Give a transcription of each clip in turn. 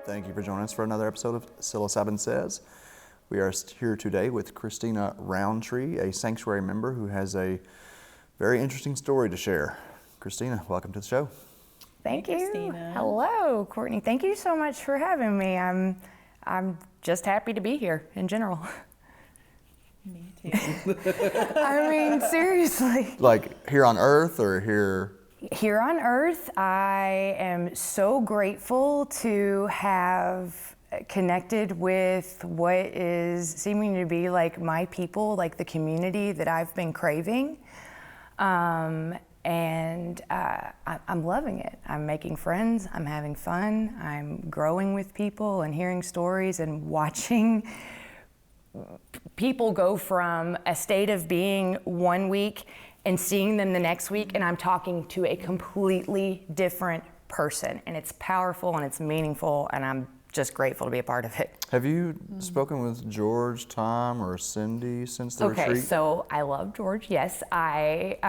Thank you for joining us for another episode of Psilocybin Says. We are here today with Christina Rountree, a Psanctuary member who has a very interesting story to share. Christina, welcome to the show. Thank you. Christina. Hello, Courtney. Thank you so much for having me. I'm just happy to be here in general. Me too. I mean, seriously. Like here on Earth or here? Here on Earth, I am so grateful to have connected with what is seeming to be like my people, like the community that I've been craving. I'm loving it. I'm making friends, I'm having fun, I'm growing with people and hearing stories and watching people go from a state of being one week and seeing them the next week, and I'm talking to a completely different person. And it's powerful and it's meaningful, and I'm just grateful to be a part of it. Have you spoken with George, Tom, or Cindy since the retreat? Okay, so I love George. Yes, I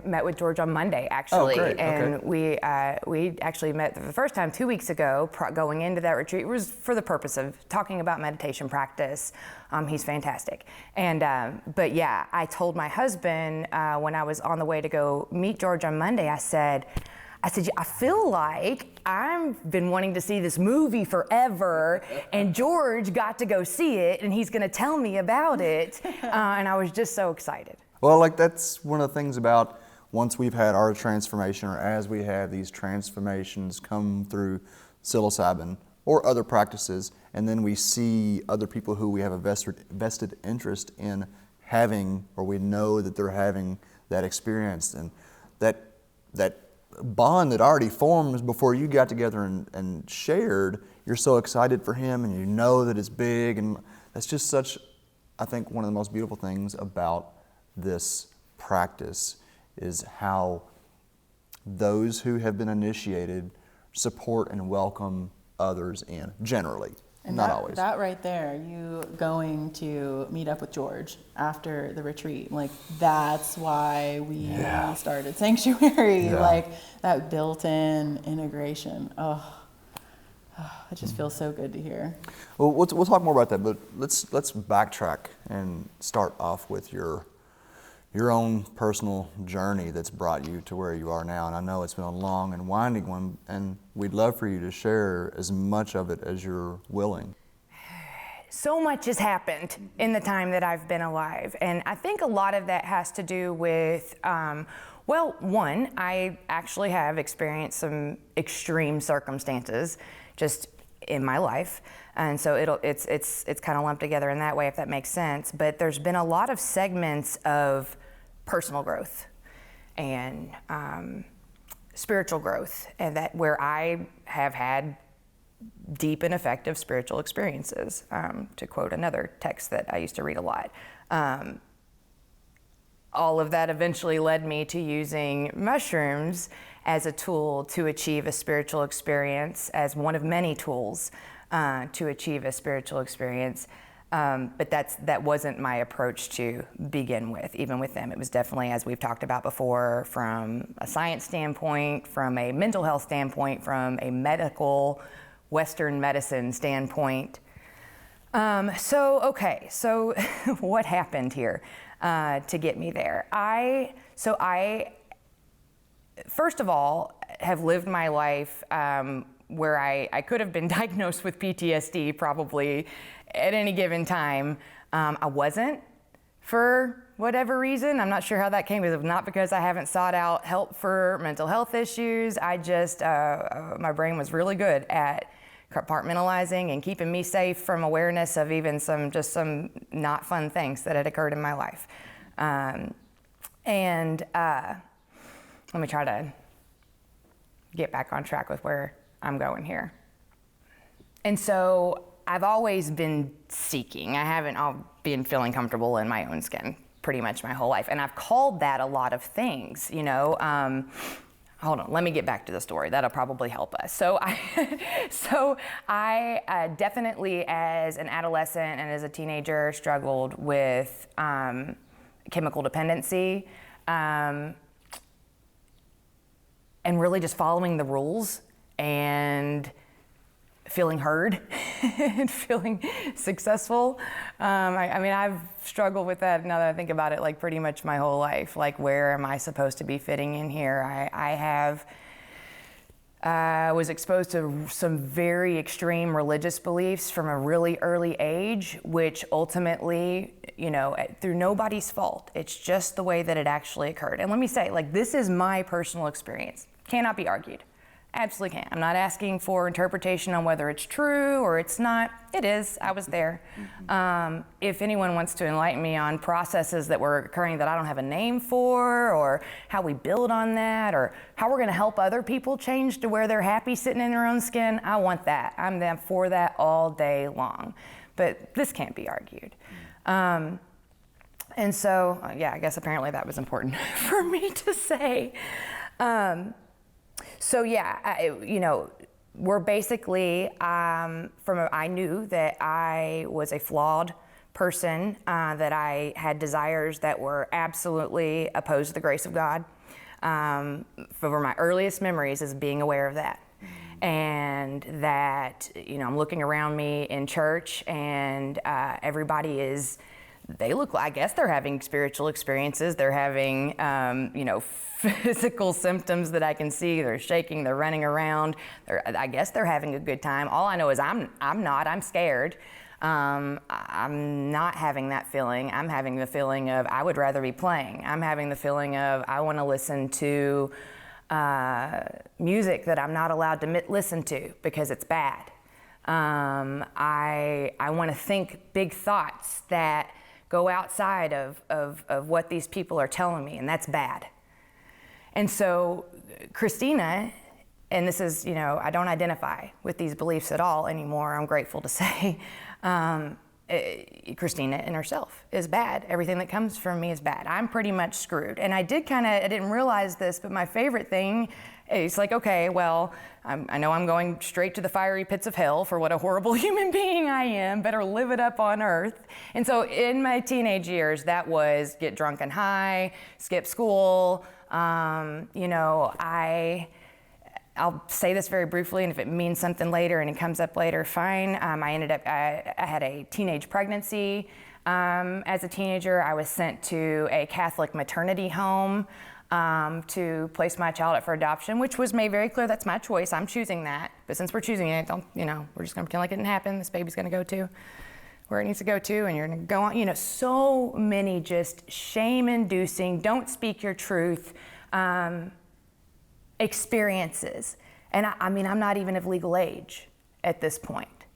met with George on Monday actually, great. and Okay. we actually met for the first time 2 weeks ago. Going into that retreat, it was for the purpose of talking about meditation practice. He's fantastic, and but yeah, I told my husband when I was on the way to go meet George on Monday. I said, I feel like I've been wanting to see this movie forever, and George got to go see it, and he's going to tell me about it, and I was just so excited. Well, like that's one of the things about once we've had our transformation, or as we have these transformations come through psilocybin or other practices, and then we see other people who we have a vested interest in having, or we know that they're having that experience, and that bond that already forms before you got together and shared, you're so excited for him and you know that it's big, and that's just such, I think, one of the most beautiful things about this practice is how those who have been initiated support and welcome others in, generally. And not that, always. That right there, you going to meet up with George after the retreat, like that's why we started Psanctuary, like that built-in integration. It just feels so good to hear. Well, we'll talk more about that, but let's backtrack and start off with your own personal journey that's brought you to where you are now. And I know it's been a long and winding one, and we'd love for you to share as much of it as you're willing. So much has happened in the time that I've been alive, and I think a lot of that has to do with, one, I actually have experienced some extreme circumstances just in my life, and so it's kind of lumped together in that way, if that makes sense. But there's been a lot of segments of personal growth and spiritual growth, and that where I have had deep and effective spiritual experiences, to quote another text that I used to read a lot. All of that eventually led me to using mushrooms as a tool to achieve a spiritual experience, as one of many tools to achieve a spiritual experience. But that wasn't my approach to begin with. Even with them, it was definitely, as we've talked about before, from a science standpoint, from a mental health standpoint, from a medical Western medicine standpoint. So what happened here to get me there? I first of all have lived my life where I could have been diagnosed with PTSD probably at any given time. I wasn't, for whatever reason. I'm not sure how that came. It was not because I haven't sought out help for mental health issues. I just, my brain was really good at compartmentalizing and keeping me safe from awareness of even some not fun things that had occurred in my life. Let me try to get back on track with where I'm going here. And so I've always been seeking. I haven't been feeling comfortable in my own skin pretty much my whole life. And I've called that a lot of things, you know. Hold on, let me get back to the story. That'll probably help us. So I definitely, as an adolescent and as a teenager, struggled with chemical dependency, and really just following the rules and feeling heard and feeling successful. I mean, I've struggled with that now that I think about it, like pretty much my whole life. Like, where am I supposed to be fitting in here? I was exposed to some very extreme religious beliefs from a really early age, which ultimately, through nobody's fault. It's just the way that it actually occurred. And let me say, like, this is my personal experience. Cannot be argued. Absolutely can't. I'm not asking for interpretation on whether it's true or it's not. It is. I was there. If anyone wants to enlighten me on processes that were occurring that I don't have a name for, or how we build on that, or how we're going to help other people change to where they're happy sitting in their own skin, I want that. I'm there for that all day long. But this can't be argued. And so, I guess apparently that was important for me to say. So we're basically, I knew that I was a flawed person, that I had desires that were absolutely opposed to the grace of God. For my earliest memories is being aware of that. And that, I'm looking around me in church and everybody I guess they're having spiritual experiences. They're having, physical symptoms that I can see. They're shaking, they're running around. I guess they're having a good time. All I know is I'm not, I'm scared. I'm not having that feeling. I'm having the feeling of, I would rather be playing. I'm having the feeling of, I want to listen to music that I'm not allowed to listen to because it's bad. I want to think big thoughts that go outside of what these people are telling me, and that's bad. And so Christina, and this is, I don't identify with these beliefs at all anymore, I'm grateful to say, Christina in herself is bad. Everything that comes from me is bad. I'm pretty much screwed. And I didn't realize this, but my favorite thing is like, okay, well, I know I'm going straight to the fiery pits of hell for what a horrible human being I am, better live it up on earth. And so in my teenage years, that was get drunk and high, skip school, I'll say this very briefly, and if it means something later and it comes up later, fine. I had a teenage pregnancy. As a teenager, I was sent to a Catholic maternity home to place my child up for adoption, which was made very clear that's my choice. I'm choosing that. But since we're choosing it, we're just going to pretend like it didn't happen. This baby's going to go to where it needs to go to, and you're going to go on. So many just shame-inducing, don't speak your truth experiences. And I'm not even of legal age at this point.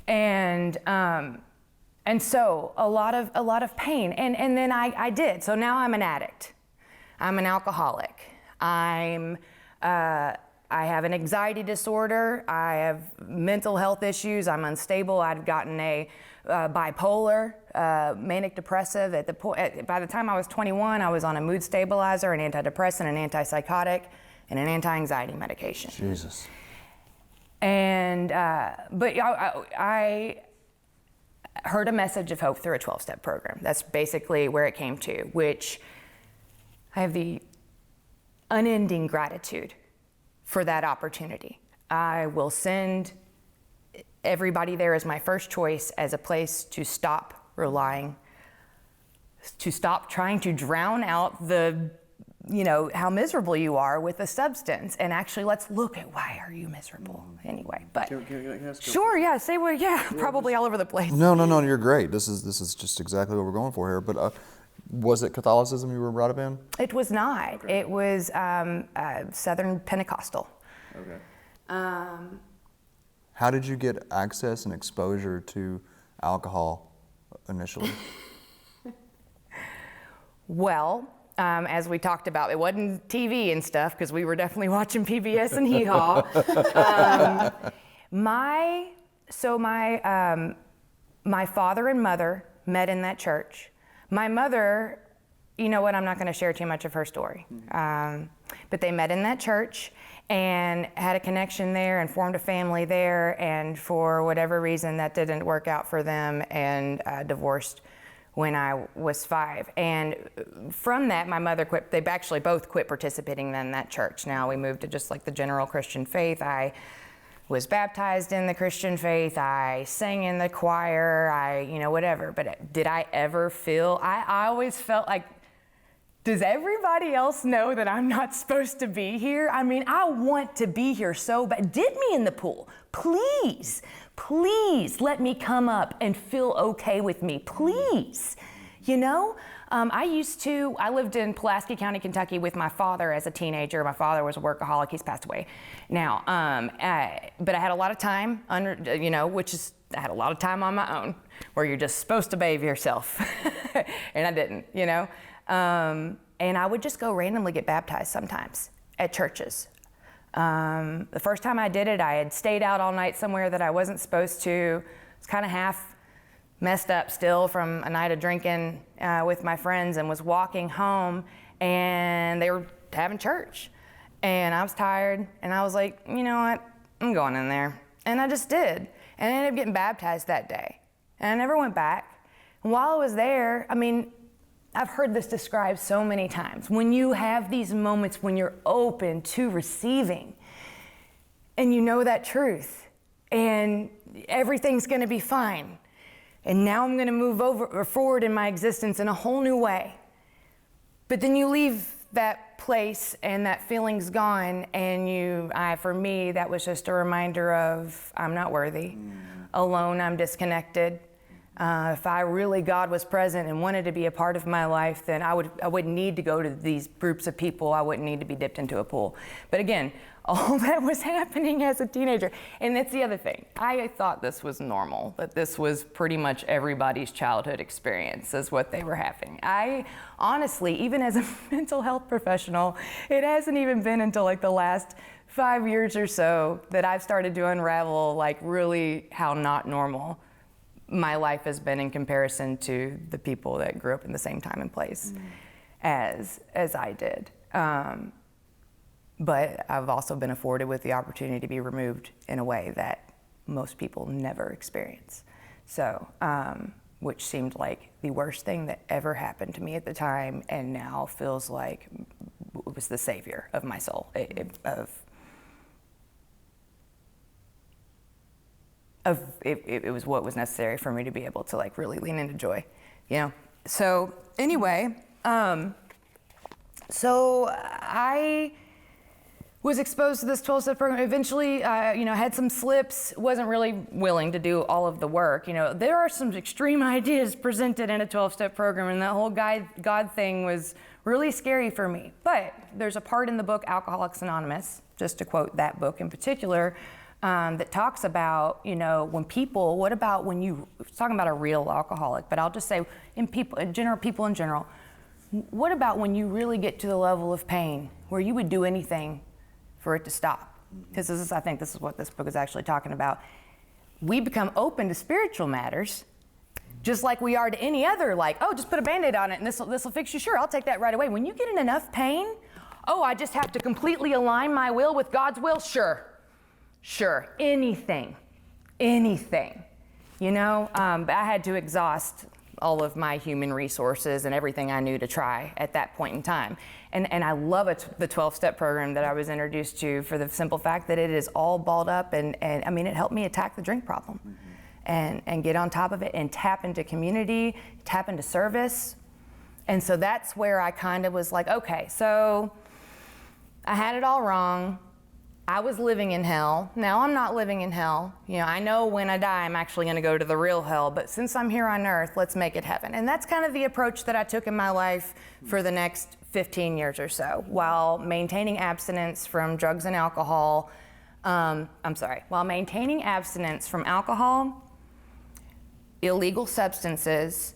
And so a lot of pain. And then I did. So now I'm an addict. I'm an alcoholic. I have an anxiety disorder. I have mental health issues. I'm unstable. I've gotten a bipolar, manic depressive. By the time I was 21, I was on a mood stabilizer, an antidepressant, an antipsychotic, and an anti-anxiety medication. Jesus. And but I heard a message of hope through a 12-step program. That's basically where it came to, which I have the unending gratitude for that opportunity. I will send everybody there as my first choice as a place to stop relying, to stop trying to drown out the, how miserable you are with a substance, and actually let's look at why are you miserable anyway. But can I ask sure, yeah, say what, probably all over the place. No, you're great. This is just exactly what we're going for here. But was it Catholicism you were brought up in? It was not. Okay. It was Southern Pentecostal. Okay. How did you get access and exposure to alcohol initially? Well, as we talked about, it wasn't TV and stuff because we were definitely watching PBS and Hee Haw. My father and mother met in that church. My mother, you know what, I'm not going to share too much of her story. But they met in that church and had a connection there and formed a family there, and for whatever reason that didn't work out for them, and divorced when I was 5. And from that, my mother quit. They actually both quit participating in that church. Now we moved to just like the general Christian faith. I was baptized in the Christian faith. I sang in the choir. Whatever. But did I ever feel, I always felt like, does everybody else know that I'm not supposed to be here? I mean, I want to be here so bad. Dip me in the pool. Please, please let me come up and feel okay with me. Please. I lived in Pulaski County, Kentucky with my father as a teenager. My father was a workaholic. He's passed away now. But I had a lot of time I had a lot of time on my own where you're just supposed to bathe yourself. And I didn't, and I would just go randomly get baptized sometimes at churches. The first time I did it, I had stayed out all night somewhere that I wasn't supposed to. It's kind of half messed up still from a night of drinking with my friends, and was walking home, and they were having church. And I was tired, and I was like, you know what, I'm going in there. And I just did. And I ended up getting baptized that day. And I never went back. And while I was there, I've heard this described so many times. When you have these moments when you're open to receiving, and you know that truth, and everything's gonna be fine. And now I'm gonna move forward in my existence in a whole new way. But then you leave that place and that feeling's gone, and for me, that was just a reminder of I'm not worthy. Alone, I'm disconnected. If God was present and wanted to be a part of my life, then I wouldn't need to go to these groups of people. I wouldn't need to be dipped into a pool. But again, all that was happening as a teenager. And that's the other thing. I thought this was normal, that this was pretty much everybody's childhood experience is what they were having. I honestly, even as a mental health professional, it hasn't even been until like the last 5 years or so that I've started to unravel like really how not normal my life has been in comparison to the people that grew up in the same time and place as I did. But I've also been afforded with the opportunity to be removed in a way that most people never experience. So, which seemed like the worst thing that ever happened to me at the time, and now feels like it was the savior of my soul, it was what was necessary for me to be able to like really lean into joy, So anyway, so I was exposed to this 12-step program. Eventually, had some slips, wasn't really willing to do all of the work. There are some extreme ideas presented in a 12-step program, and that whole God thing was really scary for me. But there's a part in the book, Alcoholics Anonymous, just to quote that book in particular, that talks about, what about when you, talking about a real alcoholic, but I'll just say people in general, what about when you really get to the level of pain where you would do anything for it to stop? Because I think this is what this book is actually talking about. We become open to spiritual matters, just like we are to any other, like, oh, just put a Band-Aid on it and this will fix you. Sure, I'll take that right away. When you get in enough pain, oh, I just have to completely align my will with God's will? Sure, anything. I had to exhaust all of my human resources and everything I knew to try at that point in time. And I love the 12-step program that I was introduced to for the simple fact that it is all balled up and it helped me attack the drink problem and get on top of it and tap into community, tap into service. And so that's where I kind of was like, okay, so I had it all wrong. I was living in hell. Now I'm not living in hell. I know when I die, I'm actually going to go to the real hell. But since I'm here on earth, let's make it heaven. And that's kind of the approach that I took in my life for the next 15 years or so, while maintaining abstinence from drugs and alcohol. While maintaining abstinence from alcohol, illegal substances,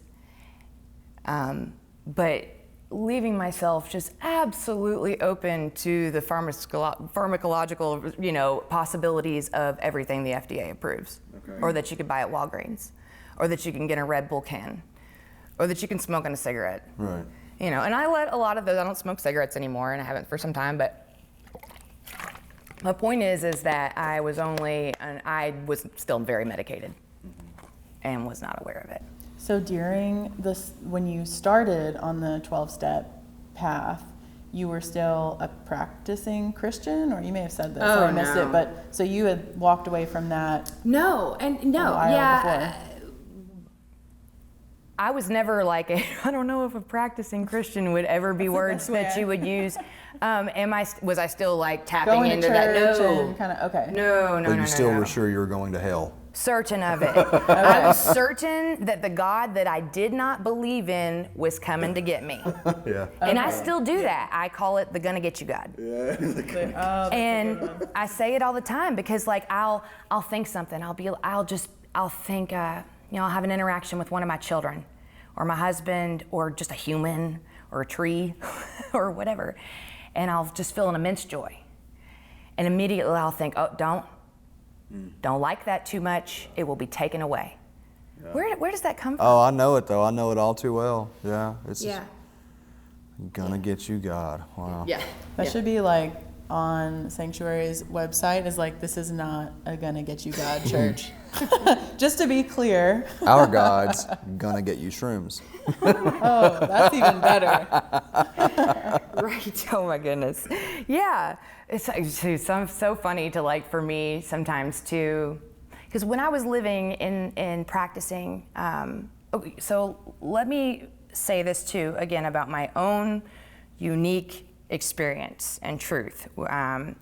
but leaving myself just absolutely open to the pharmacological, possibilities of everything the FDA approves, or that you could buy at Walgreens, or that you can get in a Red Bull can, or that you can smoke in a cigarette. Right. And I let a lot of those. I don't smoke cigarettes anymore, and I haven't for some time. But my point is that I was still very medicated, and was not aware of it. So during this, when you started on the 12-step path, you were still a practicing Christian, or you may have said this, Oh, or I missed no. it, but so you had walked away from that No, and no, a while yeah. before. I was never like I don't know if a practicing Christian would ever be words that you would use. Was I still like tapping Going into to that? church No. and kind of, okay. No, But you no, still no. were sure you were going to hell. Certain of it. I was certain that the God that I did not believe in was coming to get me. Yeah. And I still do that. I call it the gonna get you God. And I say it all the time because like I'll think something. I'll think I'll have an interaction with one of my children or my husband or just a human or a tree or whatever. And I'll just feel an immense joy. And immediately I'll think, oh, don't like that too much. It will be taken away. Yeah. Where does that come from? Oh, I know it though. I know it all too well. Yeah. It's Yeah. gonna get you God. Wow. Yeah. That should be like on Psanctuary's website, is like, this is not a gonna get you God church. Just to be clear. Our God's gonna get you shrooms. Oh, that's even better. Right. Oh my goodness. Yeah. It's so funny to like for me sometimes to, because when I was living in practicing, so let me say this too again about my own unique experience and truth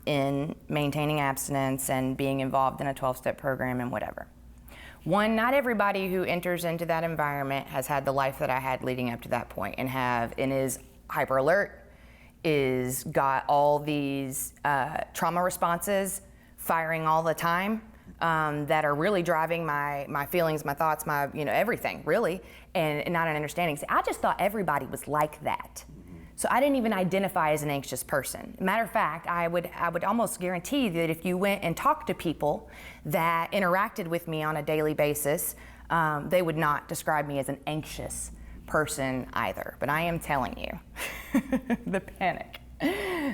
in maintaining abstinence and being involved in a 12-step program and whatever. One, not everybody who enters into that environment has had the life that I had leading up to that point and is hyper alert, is got all these trauma responses firing all the time that are really driving my feelings, my thoughts, my everything really, and not an understanding. See, I just thought everybody was like that. So I didn't even identify as an anxious person. Matter of fact, I would almost guarantee that if you went and talked to people that interacted with me on a daily basis, they would not describe me as an anxious person either. But I am telling you, the panic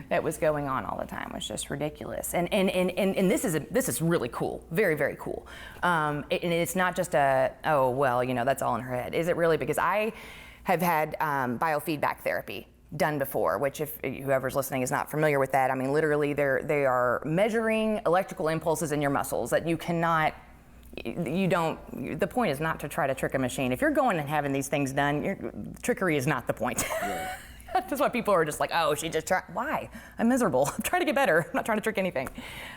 that was going on all the time was just ridiculous. And this is really cool, very, very cool. And it's not just that's all in her head. Is it really? Because I have had biofeedback therapy done before, which if whoever's listening is not familiar with that, I mean, literally they are measuring electrical impulses in your muscles that the point is not to try to trick a machine. If you're going and having these things done, trickery is not the point. Yeah. That's why people are just like, oh, she just tried. Why? I'm miserable. I'm trying to get better. I'm not trying to trick anything.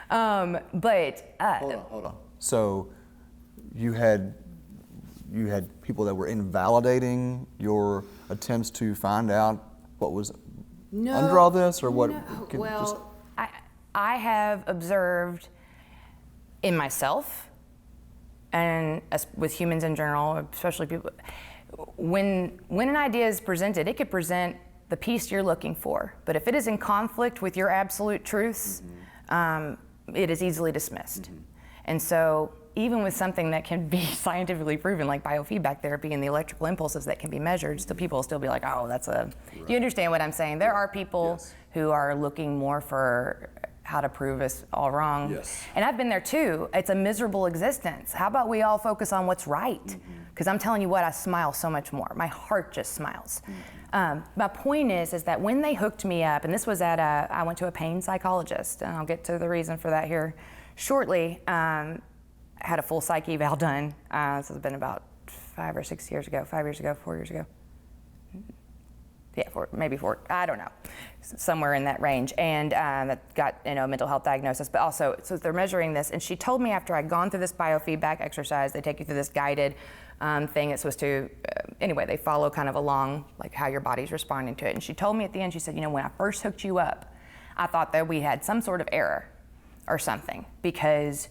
Hold on. So you had people that were invalidating your attempts to find out what was under all this, or what? No. I have observed in myself and with humans in general, especially people, when an idea is presented, it could present the piece you're looking for, but if it is in conflict with your absolute truths, it is easily dismissed. Mm-hmm. And so even with something that can be scientifically proven, like biofeedback therapy and the electrical impulses that can be measured, still people will still be like, oh, right. You understand what I'm saying? There are people who are looking more for how to prove us all wrong. Yes. And I've been there too. It's a miserable existence. How about we all focus on what's right? Because I'm telling you what, I smile so much more. My heart just smiles. My point is that when they hooked me up, and this was I went to a pain psychologist, and I'll get to the reason for that here shortly. Had a full psych eval done. This has been about 5 years ago, 4 years ago. Yeah, maybe 4, I don't know, somewhere in that range. And that got mental health diagnosis, but also, so they're measuring this. And she told me after I'd gone through this biofeedback exercise, they take you through this guided thing that's supposed to, anyway, they follow kind of along like how your body's responding to it. And she told me at the end, she said, when I first hooked you up, I thought that we had some sort of error or something, because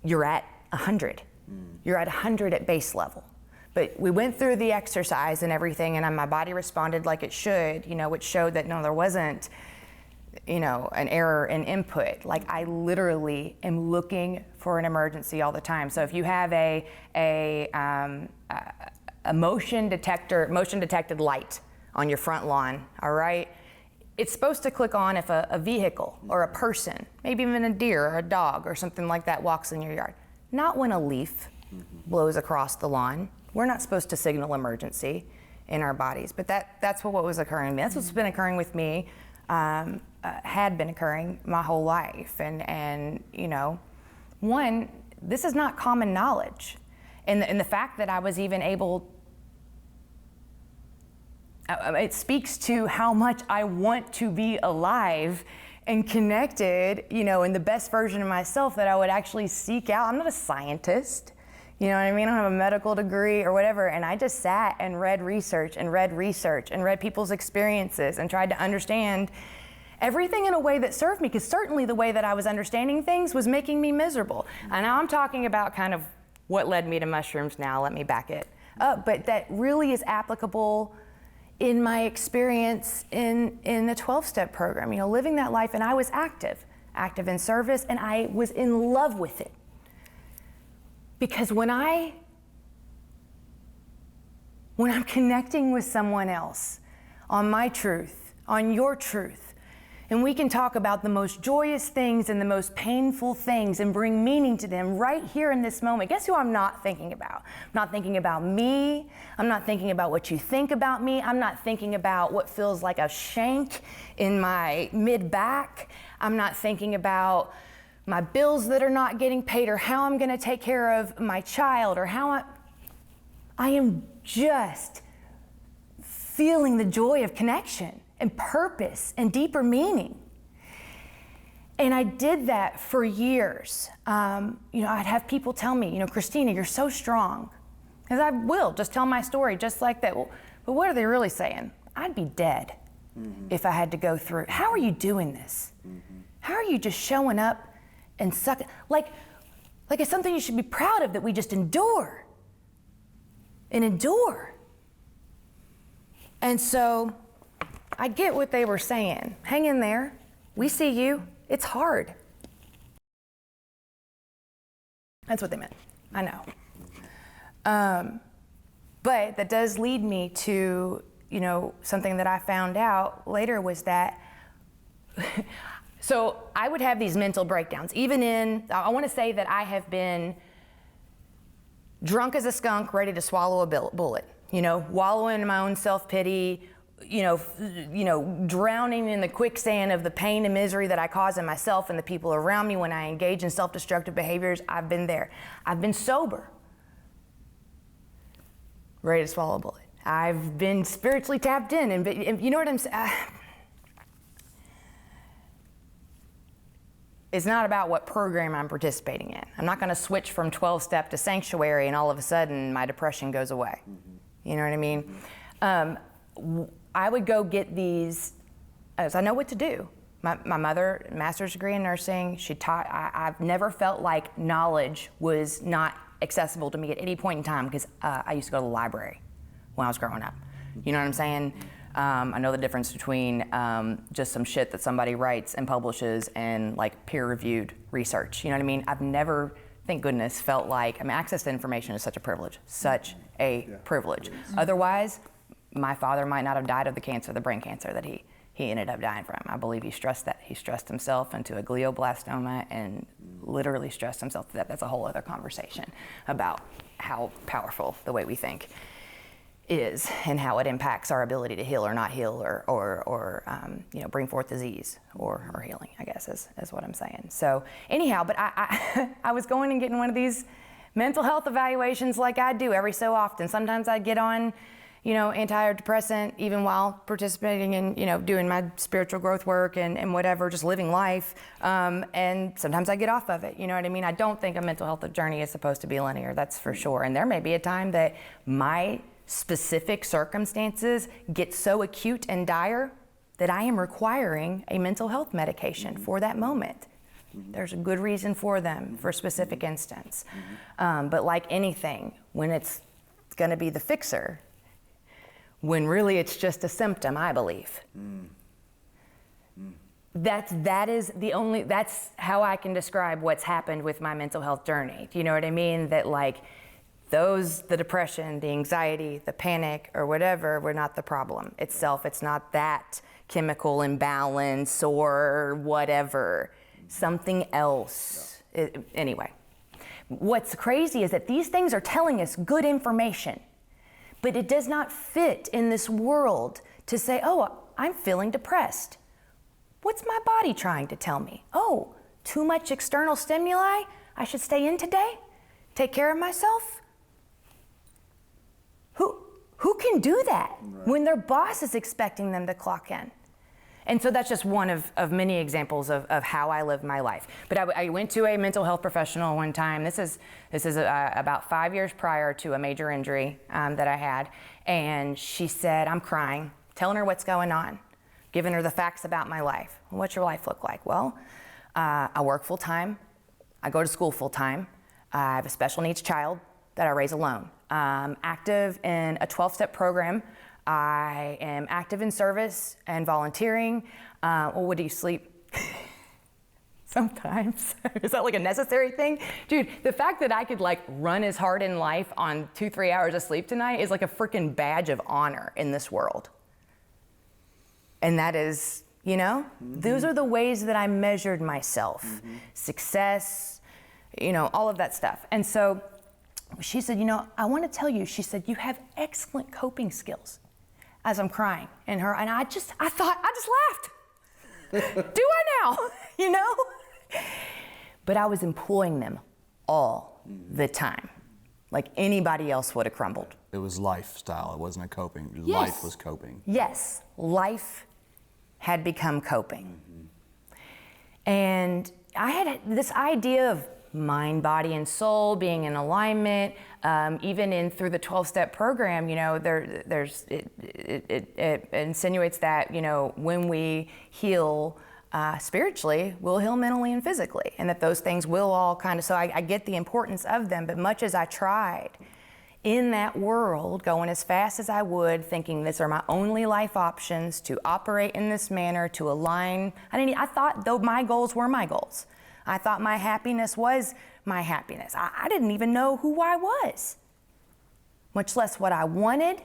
you're at 100. You're at 100 at base level. But we went through the exercise and everything, and my body responded like it should, which showed that no, there wasn't, an error in input. Like, I literally am looking for an emergency all the time. So if you have a motion detected light on your front lawn, all right, it's supposed to click on if a vehicle or a person, maybe even a deer or a dog or something like that walks in your yard. Not when a leaf blows across the lawn. We're not supposed to signal emergency. in our bodies. But that's what was occurring. That's what's been occurring with me, had been occurring my whole life. And you know, one, this is not common knowledge. And the fact that I was even able, it speaks to how much I want to be alive and connected, you know, in the best version of myself, that I would actually seek out. I'm not a scientist, you know what I mean? I don't have a medical degree or whatever. And I just sat and read research and read people's experiences and tried to understand everything in a way that served me, because certainly the way that I was understanding things was making me miserable. And now I'm talking about kind of what led me to mushrooms now. Let me back it up. But that really is applicable in my experience in the 12-step program, you know, living that life. And I was active in service, and I was in love with it. Because when I'm connecting with someone else on my truth, on your truth, and we can talk about the most joyous things and the most painful things and bring meaning to them right here in this moment. Guess who I'm not thinking about? I'm not thinking about me. I'm not thinking about what you think about me. I'm not thinking about what feels like a shank in my mid-back. I'm not thinking about my bills that are not getting paid, or how I'm going to take care of my child, or how I am just feeling the joy of connection and purpose and deeper meaning. And I did that for years. You know, I'd have people tell me, you know, Christina, you're so strong. Because I will just tell my story just like that. Well, but what are they really saying? I'd be dead if I had to go through. How are you doing this? How are you just showing up and sucking? Like it's something you should be proud of, that we just endure and endure. And so I get what they were saying. Hang in there. We see you. It's hard. That's what they meant. I know. But that does lead me to, you know, something that I found out later was that, so I would have these mental breakdowns. I want to say that I have been drunk as a skunk, ready to swallow a bullet, you know, wallowing in my own self-pity, you know, drowning in the quicksand of the pain and misery that I cause in myself and the people around me when I engage in self-destructive behaviors. I've been there. I've been sober, ready to swallow a bullet. I've been spiritually tapped in, and you know what I'm saying? It's not about what program I'm participating in. I'm not going to switch from 12-step to Psanctuary and all of a sudden my depression goes away. You know what I mean? I would go get these, as I know what to do. My mother, master's degree in nursing, she taught, I've never felt like knowledge was not accessible to me at any point in time, because I used to go to the library when I was growing up. You know what I'm saying? I know the difference between just some shit that somebody writes and publishes and like peer-reviewed research. You know what I mean? I've never, thank goodness, felt like, I mean, access to information is such a privilege, privilege. Otherwise, my father might not have died of the brain cancer that he ended up dying from. I believe he stressed himself into a glioblastoma and literally stressed himself to death. That's a whole other conversation about how powerful the way we think is and how it impacts our ability to heal or not heal or you know, bring forth disease or healing, I guess is what I'm saying. So anyhow, but I was going and getting one of these mental health evaluations like I do every so often. Sometimes I'd get on, you know, antidepressant even while participating in, you know, doing my spiritual growth work and whatever, just living life. And sometimes I get off of it, you know what I mean? I don't think a mental health journey is supposed to be linear, that's for sure. And there may be a time that my specific circumstances get so acute and dire that I am requiring a mental health medication for that moment. There's a good reason for them for a specific instance. But like anything, when it's gonna be the fixer, when really it's just a symptom, I believe. That's how I can describe what's happened with my mental health journey. Do you know what I mean? That like the depression, the anxiety, the panic, or whatever, were not the problem itself. It's not that chemical imbalance or whatever, something else. Anyway, what's crazy is that these things are telling us good information, But it does not fit in this world to say, oh, I'm feeling depressed. What's my body trying to tell me? Oh, too much external stimuli? I should stay in today? Take care of myself? Who can do that when their boss is expecting them to clock in? And so that's just one of many examples of how I live my life. But I went to a mental health professional one time. This is about 5 years prior to a major injury that I had. And she said, I'm crying, telling her what's going on, giving her the facts about my life. What's your life look like? Well, I work full time. I go to school full time. I have a special needs child that I raise alone. Active in a 12-step program. I am active in service and volunteering. What do you sleep? Sometimes. Is that like a necessary thing? Dude, the fact that I could like run as hard in life on 2-3 hours of sleep tonight is like a freaking badge of honor in this world. And that is, those are the ways that I measured myself. Success, all of that stuff. And so she said, I want to tell you, she said, you have excellent coping skills. As I'm crying and I just laughed. Do I now? But I was employing them all the time. Like anybody else would have crumbled. It was lifestyle, it wasn't a coping. Yes. Life was coping. Yes, life had become coping. And I had this idea of mind, body, and soul being in alignment. Even through the 12-step program, it insinuates that when we heal spiritually, we'll heal mentally and physically, and that those things will all kind of. So I get the importance of them, but much as I tried in that world, going as fast as I would, thinking these are my only life options to operate in this manner, to align. I thought though my goals were my goals. I thought my happiness was my happiness. I didn't even know who I was, much less what I wanted.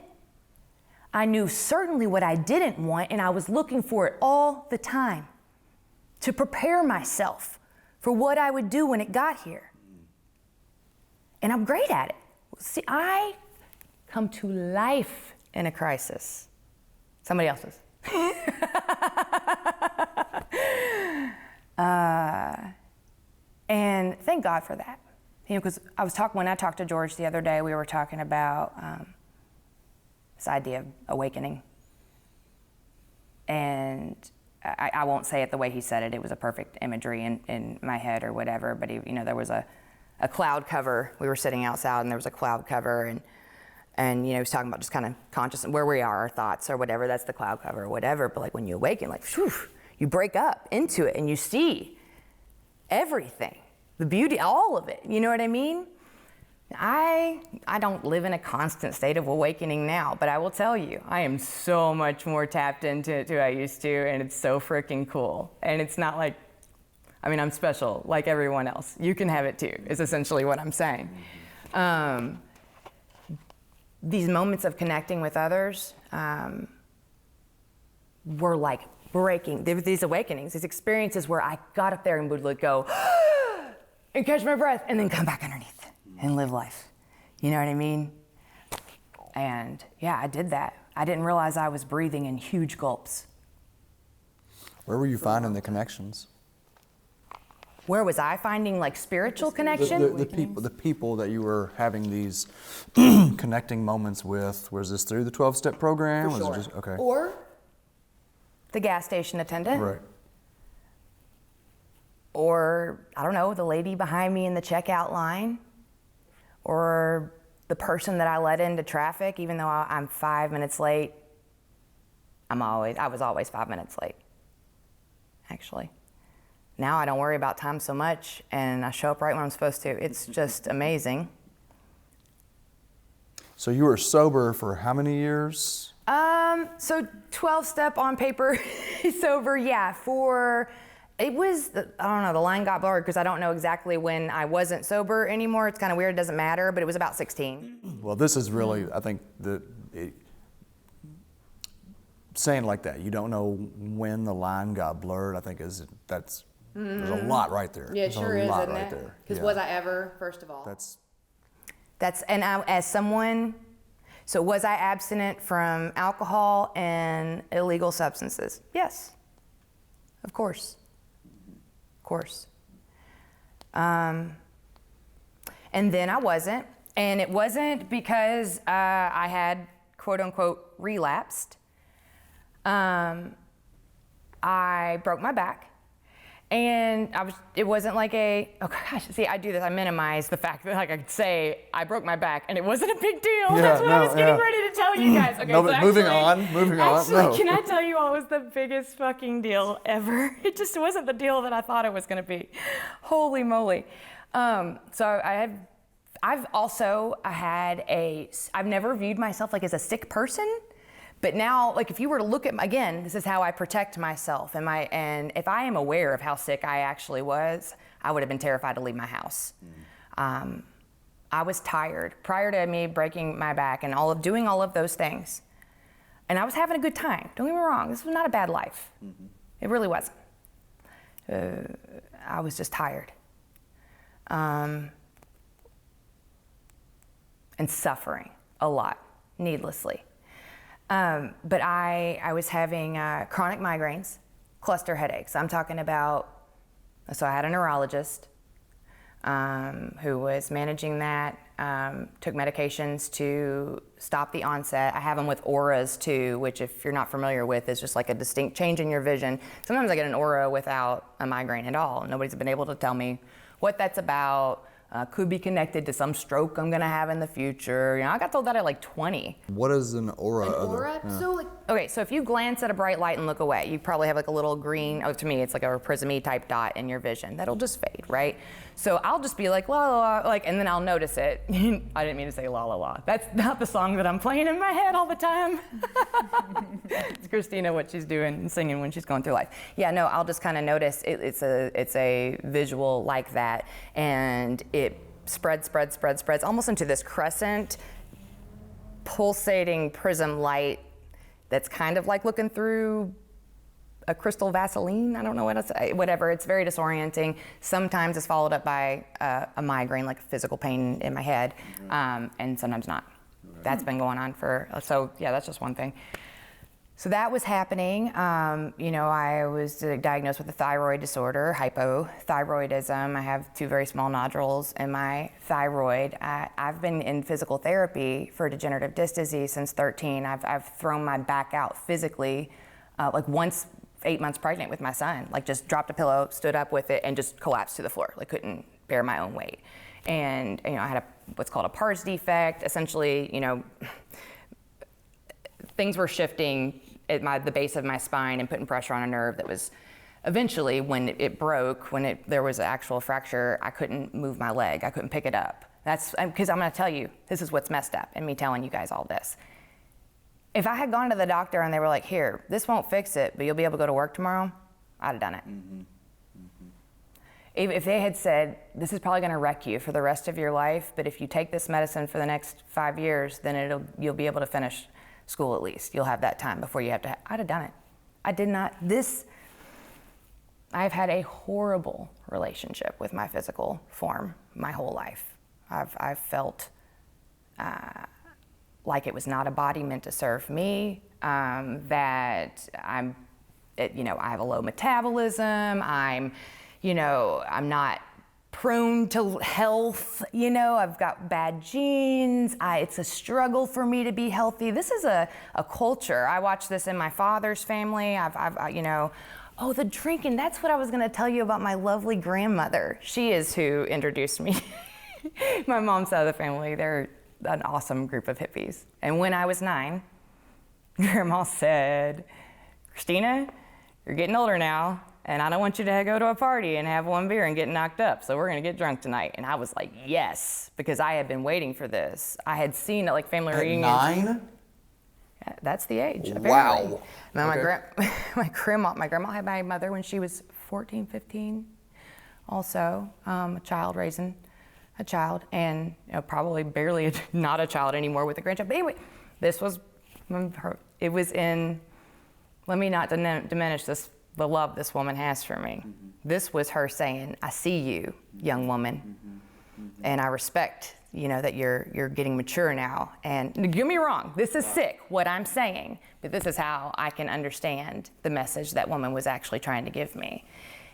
I knew certainly what I didn't want, and I was looking for it all the time to prepare myself for what I would do when it got here. And I'm great at it. See, I come to life in a crisis. Somebody else's. And thank God for that. Because when I talked to George the other day, we were talking about this idea of awakening. And I won't say it the way he said it. It was a perfect imagery in my head or whatever. But there was a cloud cover. We were sitting outside and there was a cloud cover, and he was talking about just kind of conscious where we are, our thoughts or whatever. That's the cloud cover or whatever. But like when you awaken, like whew, you break up into it and you see everything, the beauty, all of it. You know what I mean? I don't live in a constant state of awakening now, but I will tell you, I am so much more tapped into it than I used to, and it's so freaking cool. And it's not like, I'm special like everyone else. You can have it too, is essentially what I'm saying. These moments of connecting with others were like breaking. There were these awakenings, these experiences where I got up there and would like go and catch my breath and then come back underneath and live life. You know what I mean? And yeah, I did that. I didn't realize I was breathing in huge gulps. Where were you finding the connections? Where was I finding like spiritual connection? The people that you were having these connecting moments with, was this through the 12-step program? For sure. Was it just, okay. Or the gas station attendant. Right. Or, I don't know, the lady behind me in the checkout line. Or the person that I let into traffic, even though I'm 5 minutes late. I was always 5 minutes late, actually. Now I don't worry about time so much, and I show up right when I'm supposed to. It's just amazing. So you were sober for how many years? So 12-step on paper, sober, yeah, it was, I don't know, the line got blurred because I don't know exactly when I wasn't sober anymore. It's kind of weird, it doesn't matter, but it was about 16. Well, this is really, I think, saying like that, you don't know when the line got blurred, I think there's a lot right there. Yeah, it sure is, isn't it? Because was I ever, first of all? That's, and as someone, So was I abstinent from alcohol and illegal substances? Yes, of course, of course. And then I wasn't, and it wasn't because I had quote unquote relapsed. I broke my back. And it wasn't like oh gosh, see, I do this, I minimize the fact that like I could say I broke my back and it wasn't a big deal. Yeah, That's what I was getting yeah. ready to tell you guys. Okay, No, so but moving on. No. Can I tell you what was the biggest fucking deal ever? It just wasn't the deal that I thought it was gonna be. Holy moly. So I've never viewed myself like as a sick person. But now, like if you were to look at, again, this is how I protect myself. And if I am aware of how sick I actually was, I would have been terrified to leave my house. I was tired prior to me breaking my back and doing all of those things. And I was having a good time. Don't get me wrong, this was not a bad life. It really wasn't. I was just tired. And suffering a lot, needlessly. But I was having chronic migraines, cluster headaches. I'm talking about, so I had a neurologist who was managing that, took medications to stop the onset. I have them with auras too, which if you're not familiar with is just like a distinct change in your vision. Sometimes I get an aura without a migraine at all. Nobody's been able to tell me what that's about. Could be connected to some stroke I'm gonna have in the future. You know, I got told that at like 20. What is an aura? So okay, so if you glance at a bright light and look away, you probably have like a little green, to me it's like a prismy type dot in your vision. That'll just fade, right? So I'll just be like, la la la, like, and then I'll notice it. I didn't mean to say la la la. That's not the song that I'm playing in my head all the time. It's Christina, what she's doing and singing when she's going through life. Yeah, no, I'll just kind of notice it's a visual like that, and it spreads almost into this crescent, pulsating prism light that's kind of like looking through a crystal Vaseline. I don't know what else, whatever. It's very disorienting. Sometimes it's followed up by a migraine, like physical pain in my head, and sometimes not. That's been going on so yeah, that's just one thing. So that was happening. You know, I was diagnosed with a thyroid disorder, hypothyroidism. I have 2 very small nodules in my thyroid. I've been in physical therapy for degenerative disc disease since 13. I've thrown my back out physically, like once 8 months pregnant with my son, like just dropped a pillow, stood up with it, and just collapsed to the floor. Like couldn't bear my own weight. And you know, I had what's called a pars defect. Essentially, you know, things were shifting at the base of my spine and putting pressure on a nerve that was eventually, when it broke, there was an actual fracture, I couldn't move my leg. I couldn't pick it up. That's because I'm going to tell you, this is what's messed up in me telling you guys all this. If I had gone to the doctor and they were like, here, this won't fix it, but you'll be able to go to work tomorrow, I'd have done it. If they had said, this is probably going to wreck you for the rest of your life, but if you take this medicine for the next 5 years, then you'll be able to finish school at least. You'll have that time before you have to, I'd have done it. I did not, I've had a horrible relationship with my physical form my whole life. I've felt like it was not a body meant to serve me, that I have a low metabolism, I'm not prone to health, I've got bad genes, it's a struggle for me to be healthy. This is a culture. I watch this in my father's family. Oh, the drinking, that's what I was gonna tell you about my lovely grandmother. She is who introduced me. My mom's side of the family, they're an awesome group of hippies. And when I was 9, Grandma said, Christina, you're getting older now, and I don't want you to go to a party and have 1 beer and get knocked up, so we're gonna get drunk tonight. And I was like, yes, because I had been waiting for this. I had seen it, like family reunions. 9? Yeah, that's the age, apparently. Wow. Now, Okay. my grandma had my mother when she was 14, 15, also, a child raising a child, and probably barely not a child anymore with a grandchild. But anyway, it was in, let me not diminish the love this woman has for me. This was her saying, I see you, young woman. And I respect, that you're getting mature now. And don't get me wrong, this is sick, what I'm saying, but this is how I can understand the message that woman was actually trying to give me.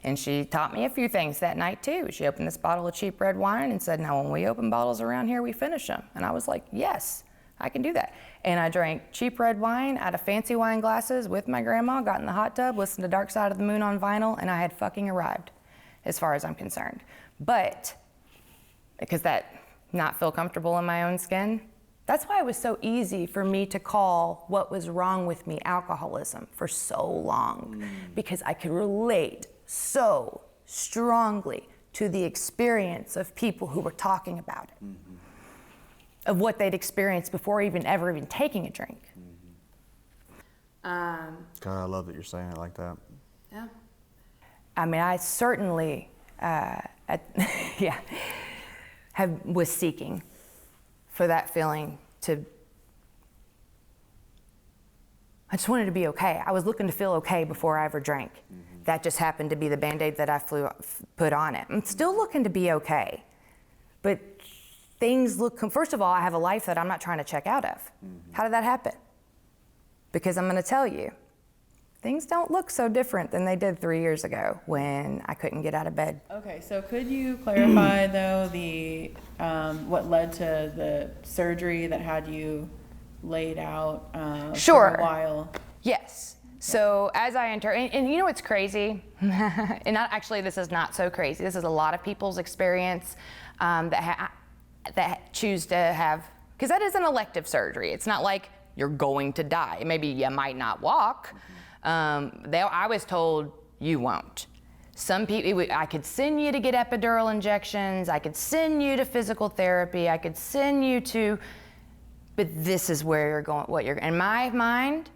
And she taught me a few things that night too. She opened this bottle of cheap red wine and said, now when we open bottles around here, we finish them. And I was like, yes, I can do that. And I drank cheap red wine out of fancy wine glasses with my grandma, got in the hot tub, listened to Dark Side of the Moon on vinyl, and I had fucking arrived, as far as I'm concerned. But, because that not feel comfortable in my own skin, that's why it was so easy for me to call what was wrong with me alcoholism for so long, because I could relate so strongly to the experience of people who were talking about it, of what they'd experienced before ever even taking a drink. God, I love that you're saying it like that. Yeah. I mean, I certainly, was seeking for that feeling I just wanted to be okay. I was looking to feel okay before I ever drank. That just happened to be the Band-Aid that I put on it. I'm still looking to be okay, but things first of all, I have a life that I'm not trying to check out of. How did that happen? Because I'm gonna tell you, things don't look so different than they did 3 years ago when I couldn't get out of bed. Okay, so could you clarify though what led to the surgery that had you laid out Sure. for a while? Yes. So as I enter, and you know what's crazy? Actually, this is not so crazy. This is a lot of people's experience that choose to have, because that is an elective surgery. It's not like you're going to die. Maybe you might not walk. I was told you won't. Some people, I could send you to get epidural injections. I could send you to physical therapy. I could send you to, but this is where you're going, in my mind,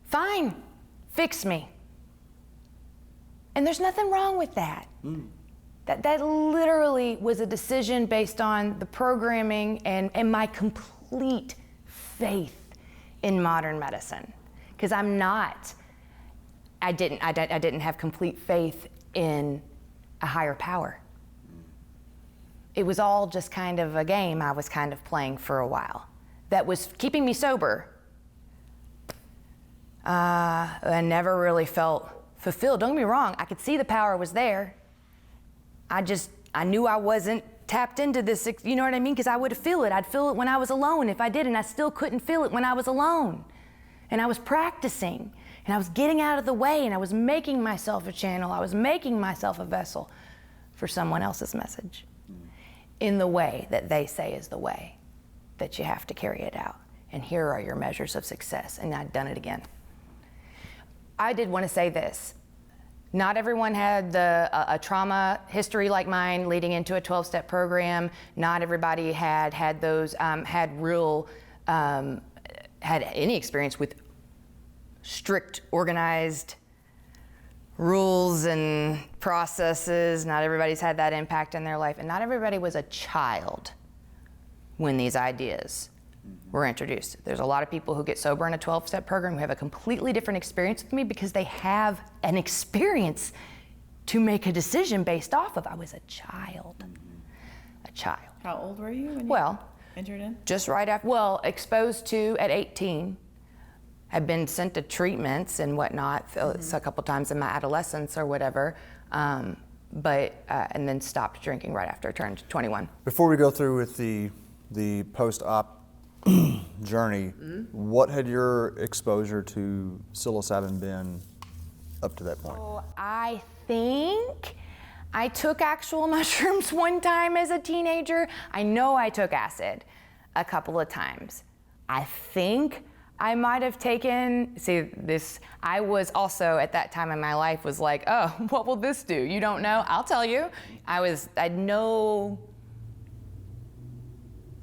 fine, fix me. And there's nothing wrong with that. That literally was a decision based on the programming and my complete faith in modern medicine. Because I didn't have complete faith in a higher power. It was all just kind of a game I was kind of playing for a while that was keeping me sober. I never really felt fulfilled. Don't get me wrong, I could see the power was there. I knew I wasn't tapped into this, you know what I mean? Because I would feel it. I'd feel it when I was alone if I did, and I still couldn't feel it when I was alone. And I was practicing, and I was getting out of the way, and I was making myself a channel. I was making myself a vessel for someone else's message in the way that they say is the way that you have to carry it out. And here are your measures of success. And I'd done it again. I did want to say this. Not everyone had a trauma history like mine leading into a 12-step program. Not everybody had any experience with strict, organized rules and processes. Not everybody's had that impact in their life. And not everybody was a child when these ideas were introduced. There's a lot of people who get sober in a 12-step program who have a completely different experience with me because they have an experience to make a decision based off of. I was a child. How old were you when you entered in? Just right after, exposed to at 18. Had been sent to treatments and whatnot a couple times in my adolescence or whatever, and then stopped drinking right after I turned 21. Before we go through with the post-op journey, what had your exposure to psilocybin been up to that point? Oh, I think I took actual mushrooms one time as a teenager. I know I took acid a couple of times. I think I might have taken, I was also at that time in my life was like, oh, what will this do? You don't know? I'll tell you.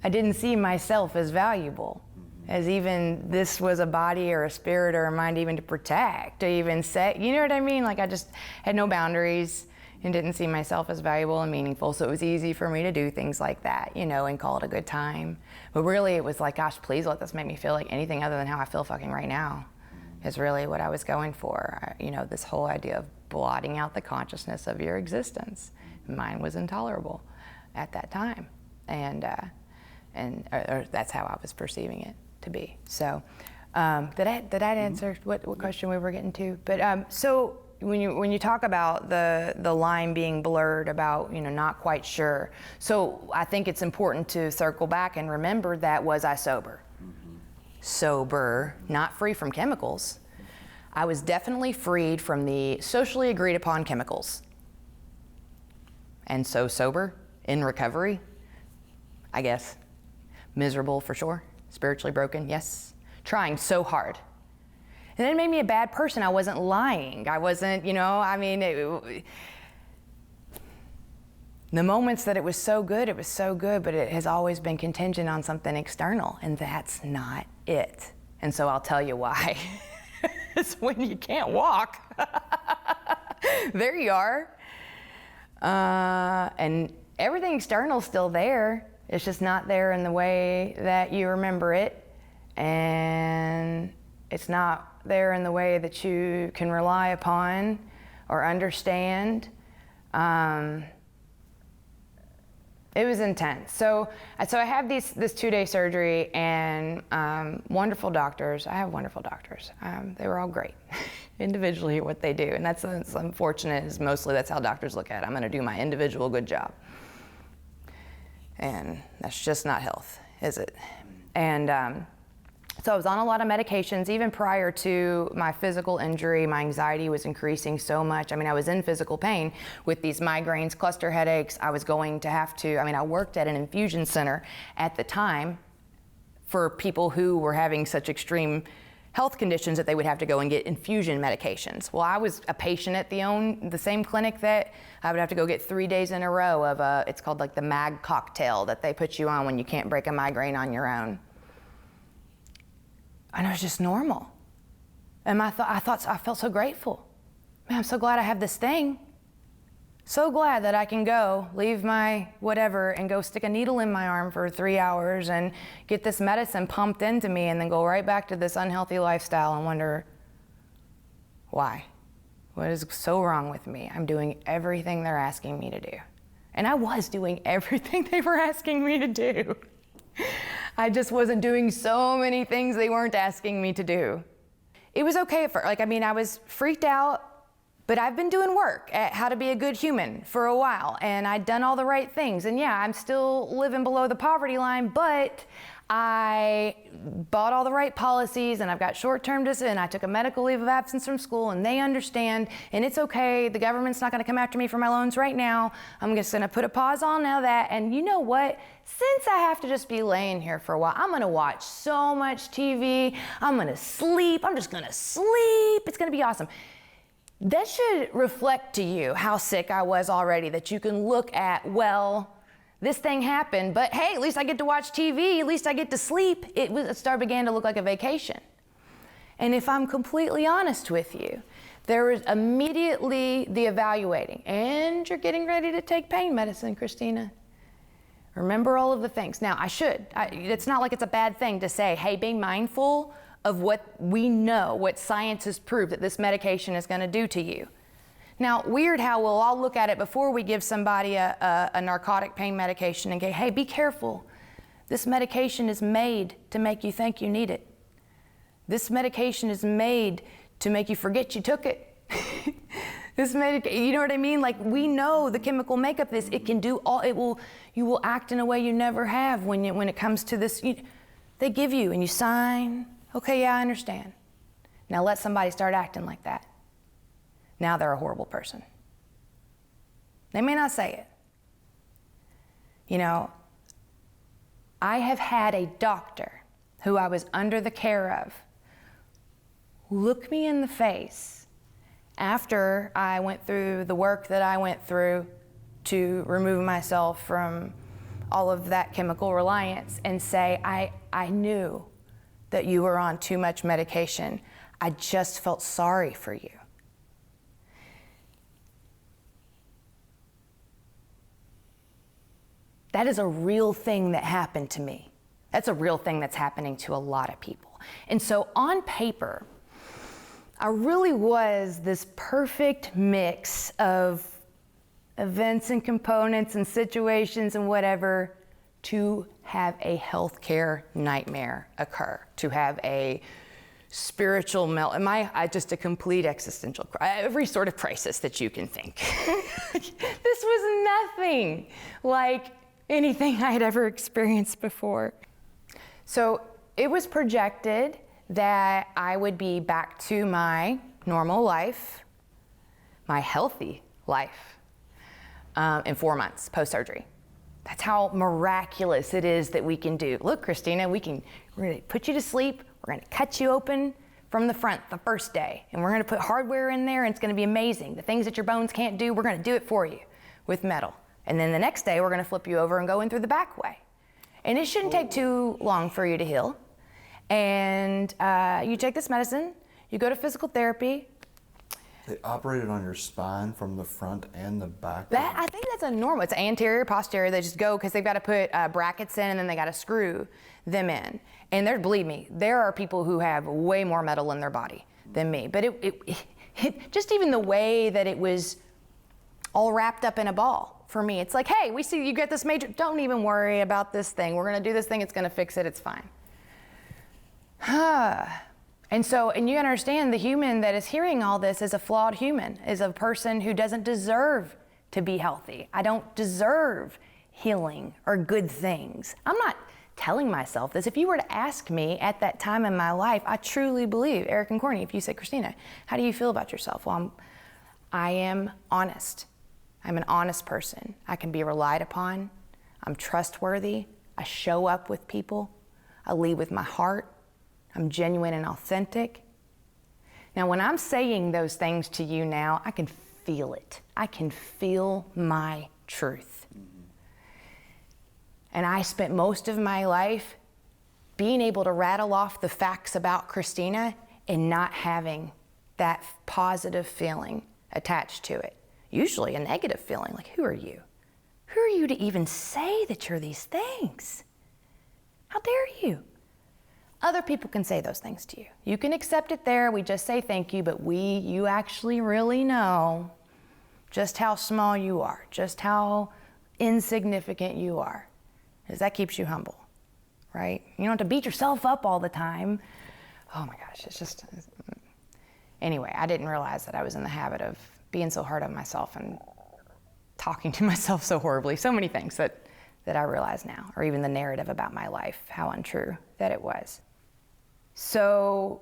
I didn't see myself as valuable, as even this was a body or a spirit or a mind even to protect, to even say, you know what I mean? Like I just had no boundaries and didn't see myself as valuable and meaningful. So it was easy for me to do things like that, and call it a good time. But really it was like, gosh, please let this make me feel like anything other than how I feel fucking right now is really what I was going for. This whole idea of blotting out the consciousness of your existence. Mine was intolerable. at that time. And or that's how I was perceiving it to be. So did I answer what question we were getting to? But so when you talk about the line being blurred about, not quite sure, so I think it's important to circle back and remember that, was I sober? Sober, not free from chemicals. I was definitely freed from the socially agreed upon chemicals. And so sober, in recovery, I guess. Miserable for sure, spiritually broken, yes. Trying so hard. And then it made me a bad person. I wasn't lying. I wasn't, the moments that it was so good, but it has always been contingent on something external, and that's not it. And so I'll tell you why. It's when you can't walk. There you are. And everything external is still there. It's just not there in the way that you remember it. And it's not there in the way that you can rely upon or understand. It was intense. So I had this 2-day surgery, and wonderful doctors. I have wonderful doctors. They were all great individually at what they do. And that's unfortunate, is mostly that's how doctors look at it. I'm going to do my individual good job. And that's just not health, is it? And so I was on a lot of medications. Even prior to my physical injury, my anxiety was increasing so much. I was in physical pain with these migraines, cluster headaches. I was going to have to, I worked at an infusion center at the time for people who were having such extreme health conditions that they would have to go and get infusion medications. Well, I was a patient at the same clinic that I would have to go get 3 days in a row of it's called like the MAG cocktail that they put you on when you can't break a migraine on your own. And it was just normal. And I felt so grateful. Man, I'm so glad I have this thing. So glad that I can go, leave my whatever, and go stick a needle in my arm for 3 hours and get this medicine pumped into me, and then go right back to this unhealthy lifestyle and wonder, why? What is so wrong with me? I'm doing everything they're asking me to do. And I was doing everything they were asking me to do. I just wasn't doing so many things they weren't asking me to do. It was okay at first. I was freaked out, but I've been doing work at how to be a good human for a while, and I'd done all the right things. And yeah, I'm still living below the poverty line, but I bought all the right policies, and I've got short-term disability, and I took a medical leave of absence from school, and they understand, and it's okay. The government's not gonna come after me for my loans right now. I'm just gonna put a pause on now that, and you know what? Since I have to just be laying here for a while, I'm gonna watch so much TV. I'm gonna sleep. I'm just gonna sleep. It's gonna be awesome. That should reflect to you how sick I was already, that you can look at, well, this thing happened, but hey, at least I get to watch TV, at least I get to sleep. It began to look like a vacation. And if I'm completely honest with you, there was immediately the evaluating, and you're getting ready to take pain medicine, Christina. Remember all of the things. Now, it's not like it's a bad thing to say, hey, be mindful of what we know, what science has proved that this medication is gonna do to you. Now, weird how we'll all look at it before we give somebody a narcotic pain medication and go, hey, be careful. This medication is made to make you think you need it. This medication is made to make you forget you took it. You know what I mean? Like, we know the chemical makeup of this. It can do you will act in a way you never have when it comes to this. They give you and you sign. Okay, yeah, I understand. Now let somebody start acting like that. Now they're a horrible person. They may not say it. I have had a doctor who I was under the care of look me in the face after I went through the work that I went through to remove myself from all of that chemical reliance and say, I knew that you were on too much medication. I just felt sorry for you. That is a real thing that happened to me. That's a real thing that's happening to a lot of people. And so on paper, I really was this perfect mix of events and components and situations and whatever to have a healthcare nightmare occur, to have a spiritual just a complete existential every sort of crisis that you can think. This was nothing like anything I had ever experienced before. So it was projected that I would be back to my normal life, my healthy life, in 4 months post-surgery. That's how miraculous it is that we can do. Look, Christina, we're gonna put you to sleep, we're gonna cut you open from the front the first day, and we're gonna put hardware in there, and it's gonna be amazing. The things that your bones can't do, we're gonna do it for you with metal. And then the next day, we're gonna flip you over and go in through the back way. And it shouldn't take too long for you to heal. And you take this medicine, you go to physical therapy. They operated on your spine from the front and the back? I think that's a normal. It's anterior, posterior. They just go because they've got to put brackets in and then they got to screw them in. And believe me, there are people who have way more metal in their body than me. But it just even the way that it was all wrapped up in a ball for me. It's like, hey, we see you get this major, don't even worry about this thing. We're going to do this thing. It's going to fix it. It's fine. And you understand the human that is hearing all this is a flawed human, is a person who doesn't deserve to be healthy. I don't deserve healing or good things. I'm not telling myself this. If you were to ask me at that time in my life, I truly believe, Eric and Courtney, if you say, Christina, how do you feel about yourself? Well, I am honest. I'm an honest person. I can be relied upon. I'm trustworthy. I show up with people. I lead with my heart. I'm genuine and authentic. Now, when I'm saying those things to you now, I can feel it. I can feel my truth. And I spent most of my life being able to rattle off the facts about Christina and not having that positive feeling attached to it. Usually a negative feeling, like, who are you? Who are you to even say that you're these things? How dare you? Other people can say those things to you. You can accept it there, we just say thank you, but you actually really know just how small you are, just how insignificant you are, because that keeps you humble, right? You don't have to beat yourself up all the time. Oh my gosh, anyway, I didn't realize that I was in the habit of being so hard on myself and talking to myself so horribly, so many things that I realize now, or even the narrative about my life, how untrue that it was. So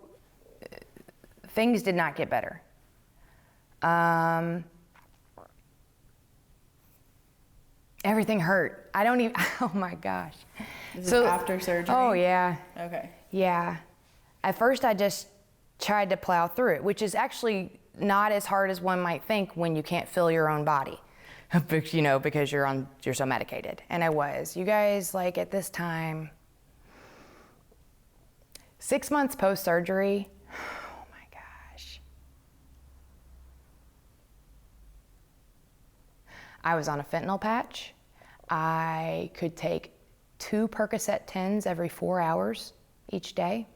things did not get better. Everything hurt. I don't even, oh my gosh. Is it after surgery? Oh yeah. Okay. Yeah. At first I just tried to plow through it, which is actually not as hard as one might think when you can't feel your own body, because you're so medicated. And I was. You guys, like at this time, 6 months post-surgery, oh my gosh. I was on a fentanyl patch. I could take 2 Percocet 10s every 4 hours each day.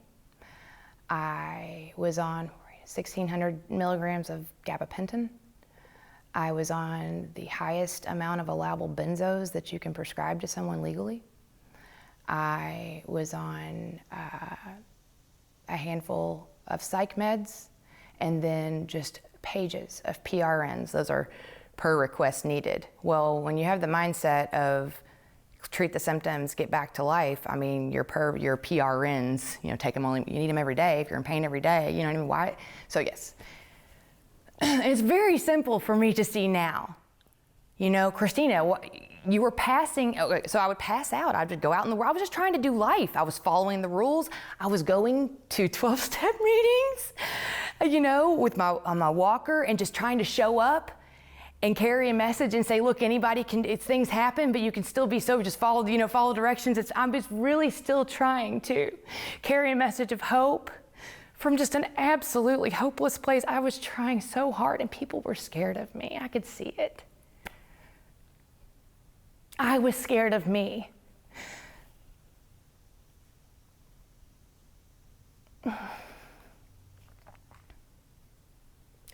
I was on 1,600 milligrams of gabapentin. I was on the highest amount of allowable benzos that you can prescribe to someone legally. I was on a handful of psych meds, and then just pages of PRNs. Those are per request needed. Well, when you have the mindset of treat the symptoms, get back to life, I mean, your PRNs, take them you need them every day. If you're in pain every day, you know what I mean? Why? So yes, it's very simple for me to see now. Christina, you were passing, so I would pass out. I would go out in the world. I was just trying to do life. I was following the rules. I was going to 12-step meetings, on my walker, and just trying to show up and carry a message and say, look, things happen, but you can still be sober. Just follow directions. I'm just really still trying to carry a message of hope from just an absolutely hopeless place. I was trying so hard, and people were scared of me. I could see it. I was scared of me.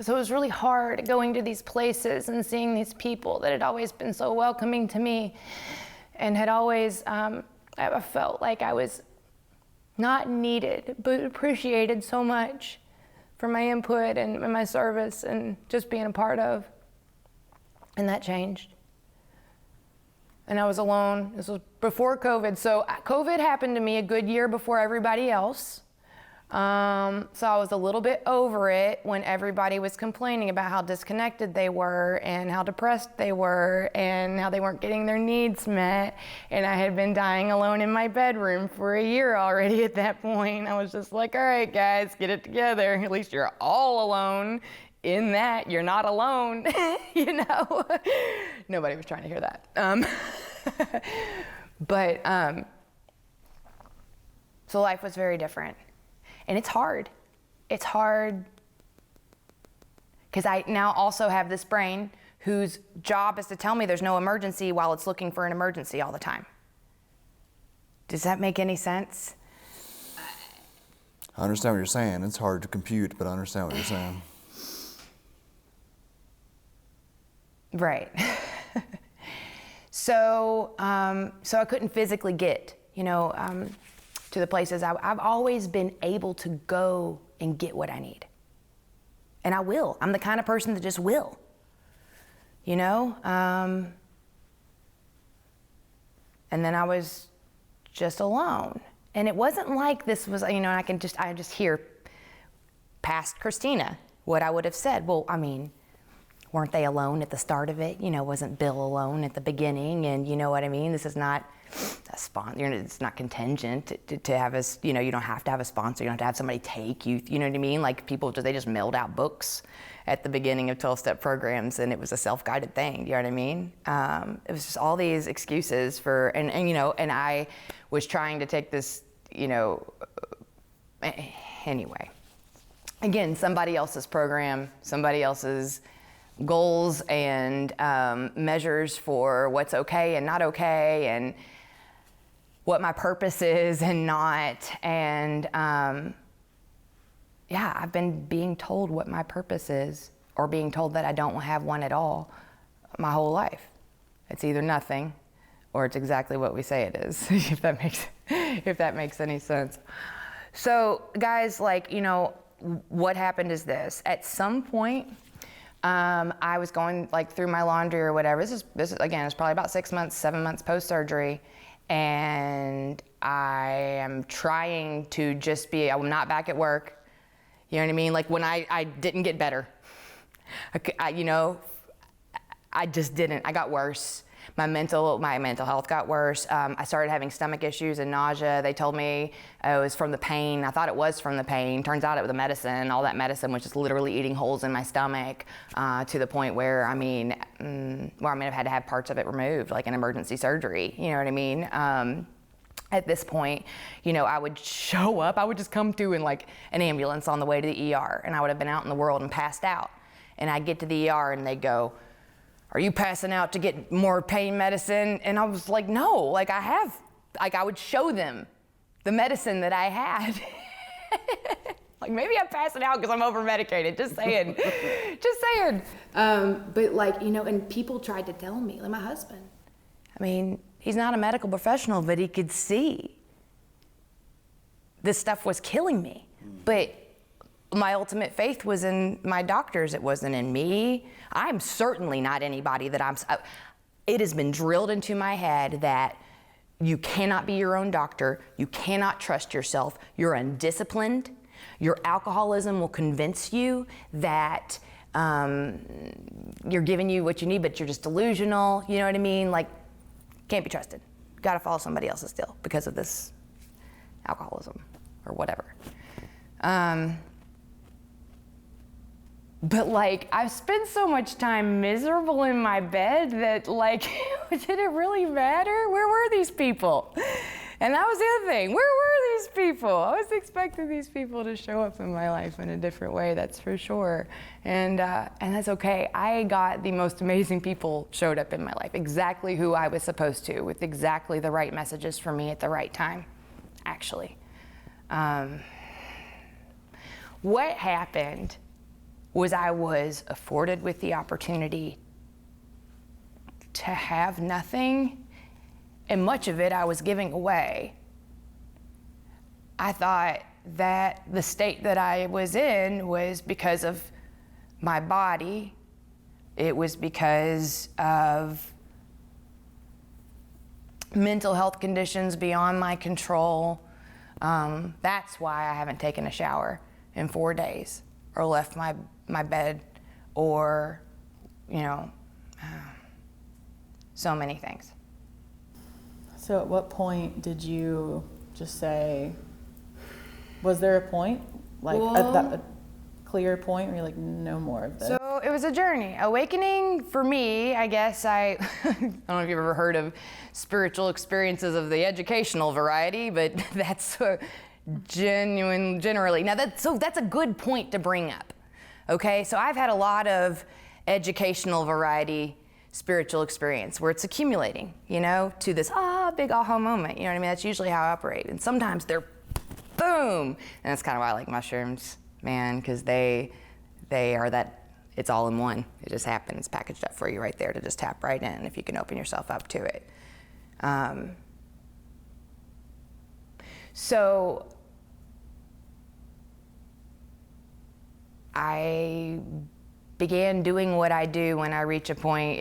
So it was really hard going to these places and seeing these people that had always been so welcoming to me and had always, I felt like I was not needed, but appreciated so much for my input and my service and just being a part of. And that changed. And I was alone. This was before COVID. So COVID happened to me a good year before everybody else. So I was a little bit over it when everybody was complaining about how disconnected they were and how depressed they were and how they weren't getting their needs met. And I had been dying alone in my bedroom for a year already at that point. I was just like, all right, guys, get it together. At least you're all alone in that you're not alone, you know? Nobody was trying to hear that. So life was very different. And it's hard. It's hard because I now also have this brain whose job is to tell me there's no emergency while it's looking for an emergency all the time. Does that make any sense? I understand what you're saying. It's hard to compute, but I understand what you're saying. Right. So I couldn't physically get, to the places. I've always been able to go and get what I need. And I will. I'm the kind of person that just will. And then I was just alone. And it wasn't like this was, I just hear past Christina what I would have said. Well, weren't they alone at the start of it? Wasn't Bill alone at the beginning? And you know what I mean? This is not a sponsor. It's not contingent to have us. You don't have to have a sponsor. You don't have to have somebody take you. You know what I mean? Like people, they just mailed out books at the beginning of 12-step programs, and it was a self-guided thing. You know what I mean? It was just all these excuses for, and I was trying to take this. Anyway, again, somebody else's program, somebody else's goals and measures for what's okay and not okay and what my purpose is and not. And I've been being told what my purpose is or being told that I don't have one at all my whole life. It's either nothing or it's exactly what we say it is, if that makes any sense. So guys, what happened is this. At some point, I was going through my laundry or whatever. This is again, it's probably about 7 months post-surgery. And I am trying to just I'm not back at work. You know what I mean? Like when I didn't get better, I just didn't. I got worse. My mental health got worse. I started having stomach issues and nausea. They told me it was from the pain. I thought it was from the pain. Turns out it was the medicine. All that medicine was just literally eating holes in my stomach to the point where, I have had to have parts of it removed, like an emergency surgery. You know what I mean? At this point, I would show up. I would just come to in an ambulance on the way to the ER, and I would have been out in the world and passed out. And I'd get to the ER, and they'd go, "Are you passing out to get more pain medicine?" And I was like, no, I would show them the medicine that I had. Maybe I'm passing out because I'm over medicated, just saying. But and people tried to tell me, like my husband, he's not a medical professional, but he could see this stuff was killing me. But my ultimate faith was in my doctors. It wasn't in me. I'm certainly not anybody that it has been drilled into my head that you cannot be your own doctor. You cannot trust yourself. You're undisciplined. Your alcoholism will convince you that you're giving you what you need, but you're just delusional. You know what I mean? Can't be trusted. Got to follow somebody else's still because of this alcoholism or whatever. But I've spent so much time miserable in my bed that did it really matter? Where were these people? And that was the other thing. Where were these people? I was expecting these people to show up in my life in a different way, that's for sure. And that's okay. I got the most amazing people showed up in my life, exactly who I was supposed to, with exactly the right messages for me at the right time, actually. What happened was I was afforded with the opportunity to have nothing, and much of it I was giving away. I thought that the state that I was in was because of my body. It was because of mental health conditions beyond my control. That's why I haven't taken a shower in 4 days, or left my bed, or, so many things. So at what point did you just say, was there a point, a clear point where you're like, no more of this? So it was a journey. Awakening for me, I guess I don't know if you've ever heard of spiritual experiences of the educational variety, but that's generally. Now that's a good point to bring up. Okay, so I've had a lot of educational variety spiritual experience where it's accumulating, to this big aha moment. You know what I mean? That's usually how I operate. And sometimes they're boom. And that's kind of why I like mushrooms, man, because they are that, it's all in one. It just happens, packaged up for you right there to just tap right in if you can open yourself up to it. So I began doing what I do when I reach a point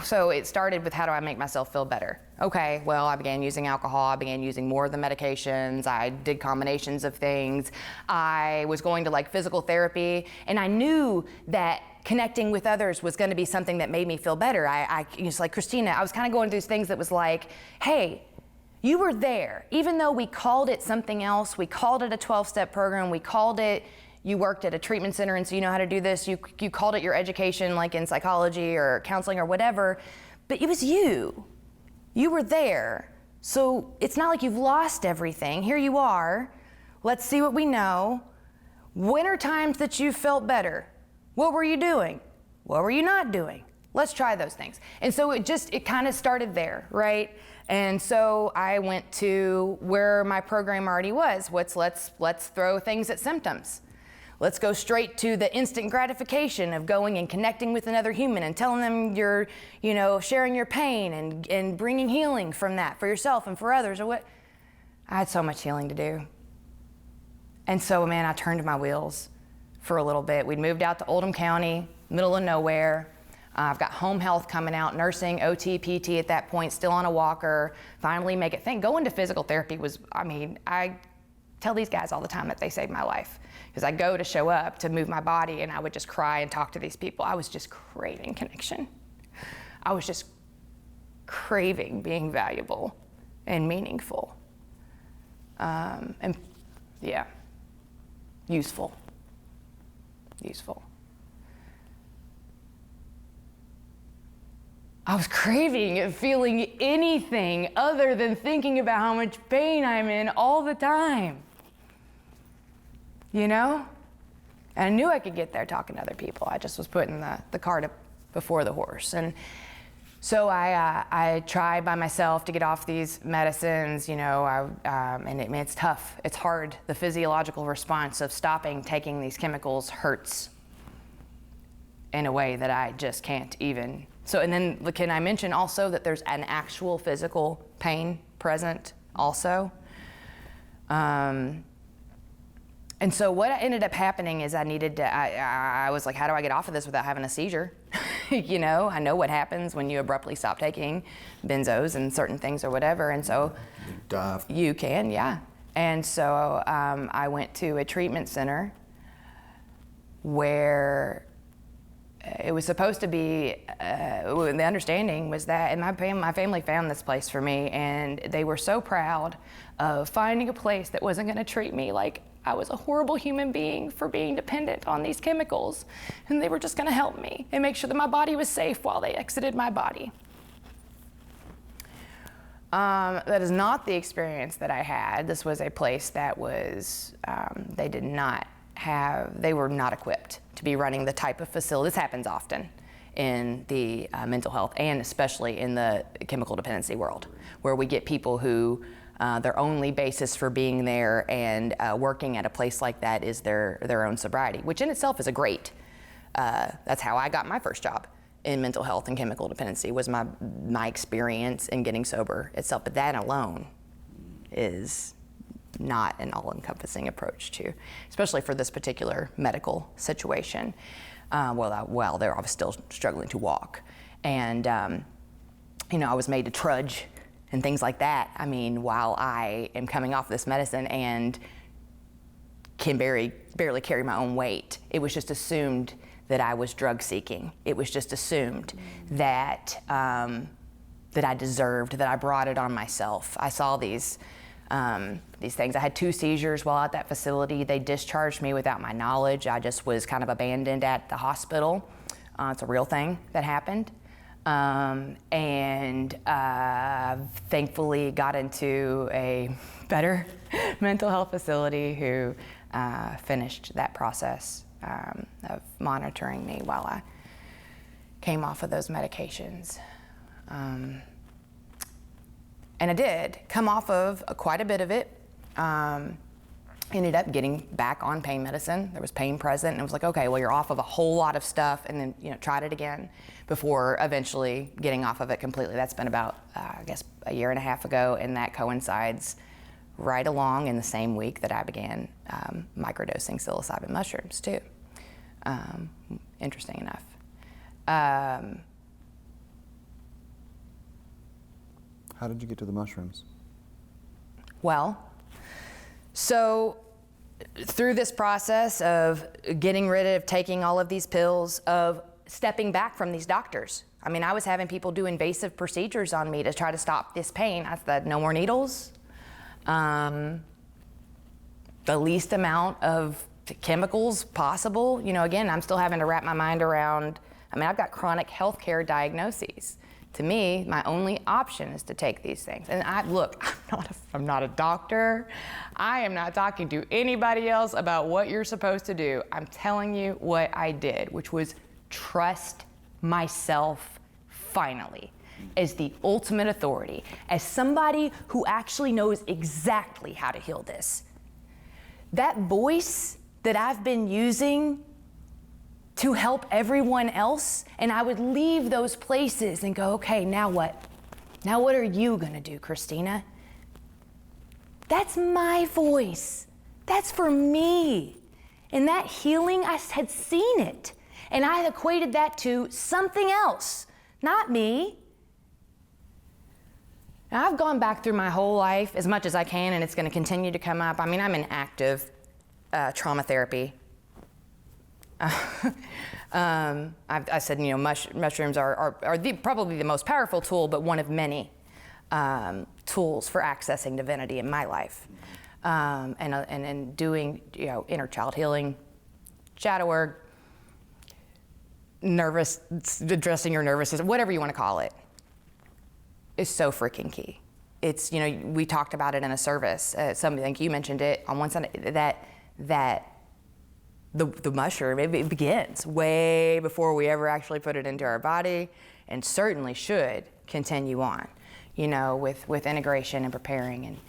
so it started with, how do I make myself feel better? Okay, well, I began using alcohol, I began using more of the medications, I did combinations of things. I was going to physical therapy, and I knew that connecting with others was gonna be something that made me feel better. It's like Christina, I was kind of going through things that was like, hey, you were there. Even though we called it something else, we called it a 12-step program, we called it, you worked at a treatment center and so you know how to do this, you called it your education in psychology or counseling or whatever, but it was you. You were there. So it's not like you've lost everything. Here you are. Let's see what we know. When are times that you felt better? What were you doing? What were you not doing? Let's try those things. And so it kind of started there, right? And so I went to where my program already was. Let's throw things at symptoms. Let's go straight to the instant gratification of going and connecting with another human and telling them you're, sharing your pain and bringing healing from that for yourself and for others. I had so much healing to do. And so, man, I turned my wheels for a little bit. We'd moved out to Oldham County, middle of nowhere. I've got home health coming out, nursing, OT, PT at that point, still on a walker, finally make it. Going to physical therapy was, I tell these guys all the time that they saved my life. Because I go to show up to move my body and I would just cry and talk to these people. I was just craving connection. I was just craving being valuable and meaningful. Useful. I was craving feeling anything other than thinking about how much pain I'm in all the time. And I knew I could get there talking to other people. I just was putting the cart before the horse. And so I tried by myself to get off these medicines, and it's tough. It's hard. The physiological response of stopping taking these chemicals hurts in a way that I just can't even. So, and then can I mention also that there's an actual physical pain present also? And so what ended up happening is I was like, how do I get off of this without having a seizure? I know what happens when you abruptly stop taking benzos and certain things or whatever. And so you can, yeah. And so I went to a treatment center where it was supposed to be, the understanding was that, and my family found this place for me, and they were so proud of finding a place that wasn't gonna treat me like I was a horrible human being for being dependent on these chemicals. And they were just gonna help me and make sure that my body was safe while they exited my body. That is not the experience that I had. This was a place that was, they were not equipped to be running the type of facility. This happens often in the mental health and especially in the chemical dependency world, where we get people who their only basis for being there and working at a place like that is their own sobriety, which in itself is a great. That's how I got my first job in mental health and chemical dependency, was my experience in getting sober itself. But that alone is not an all-encompassing approach to, especially for this particular medical situation. While I was still struggling to walk. And, I was made to trudge and things like that. I mean, while I am coming off this medicine and can barely carry my own weight, it was just assumed that I was drug seeking. It was just assumed that I deserved, that I brought it on myself. I saw these things. I had 2 seizures while at that facility. They discharged me without my knowledge. I just was kind of abandoned at the hospital. It's a real thing that happened. And thankfully got into a better mental health facility who finished that process of monitoring me while I came off of those medications. And I did come off of quite a bit of it. Ended up getting back on pain medicine. There was pain present, and it was like, okay, well, you're off of a whole lot of stuff, and then tried it again before eventually getting off of it completely. That's been about, I guess, a year and a half ago, and that coincides right along in the same week that I began microdosing psilocybin mushrooms too. Interesting enough. How did you get to the mushrooms? Well, so through this process of getting rid of taking all of these pills, of stepping back from these doctors. I mean, I was having people do invasive procedures on me to try to stop this pain. I said, no more needles. The least amount of chemicals possible. Again, I'm still having to wrap my mind around, I've got chronic healthcare diagnoses. To me, my only option is to take these things. And I'm not a doctor. I am not talking to anybody else about what you're supposed to do. I'm telling you what I did, which was trust myself finally as the ultimate authority, as somebody who actually knows exactly how to heal this. That voice that I've been using to help everyone else, and I would leave those places and go, okay, now what? Now what are you gonna do, Christina? That's my voice. That's for me. And that healing, I had seen it. And I equated that to something else, not me. Now, I've gone back through my whole life as much as I can, and it's gonna continue to come up. I'm in active trauma therapy. I said, mushrooms are probably the most powerful tool, but one of many tools for accessing divinity in my life. And doing, inner child healing, shadow work, addressing your nervous system, whatever you want to call it, is so freaking key. It's, we talked about it in a service. Something like you mentioned it on one side, that the mushroom, it begins way before we ever actually put it into our body, and certainly should continue on, with integration and preparing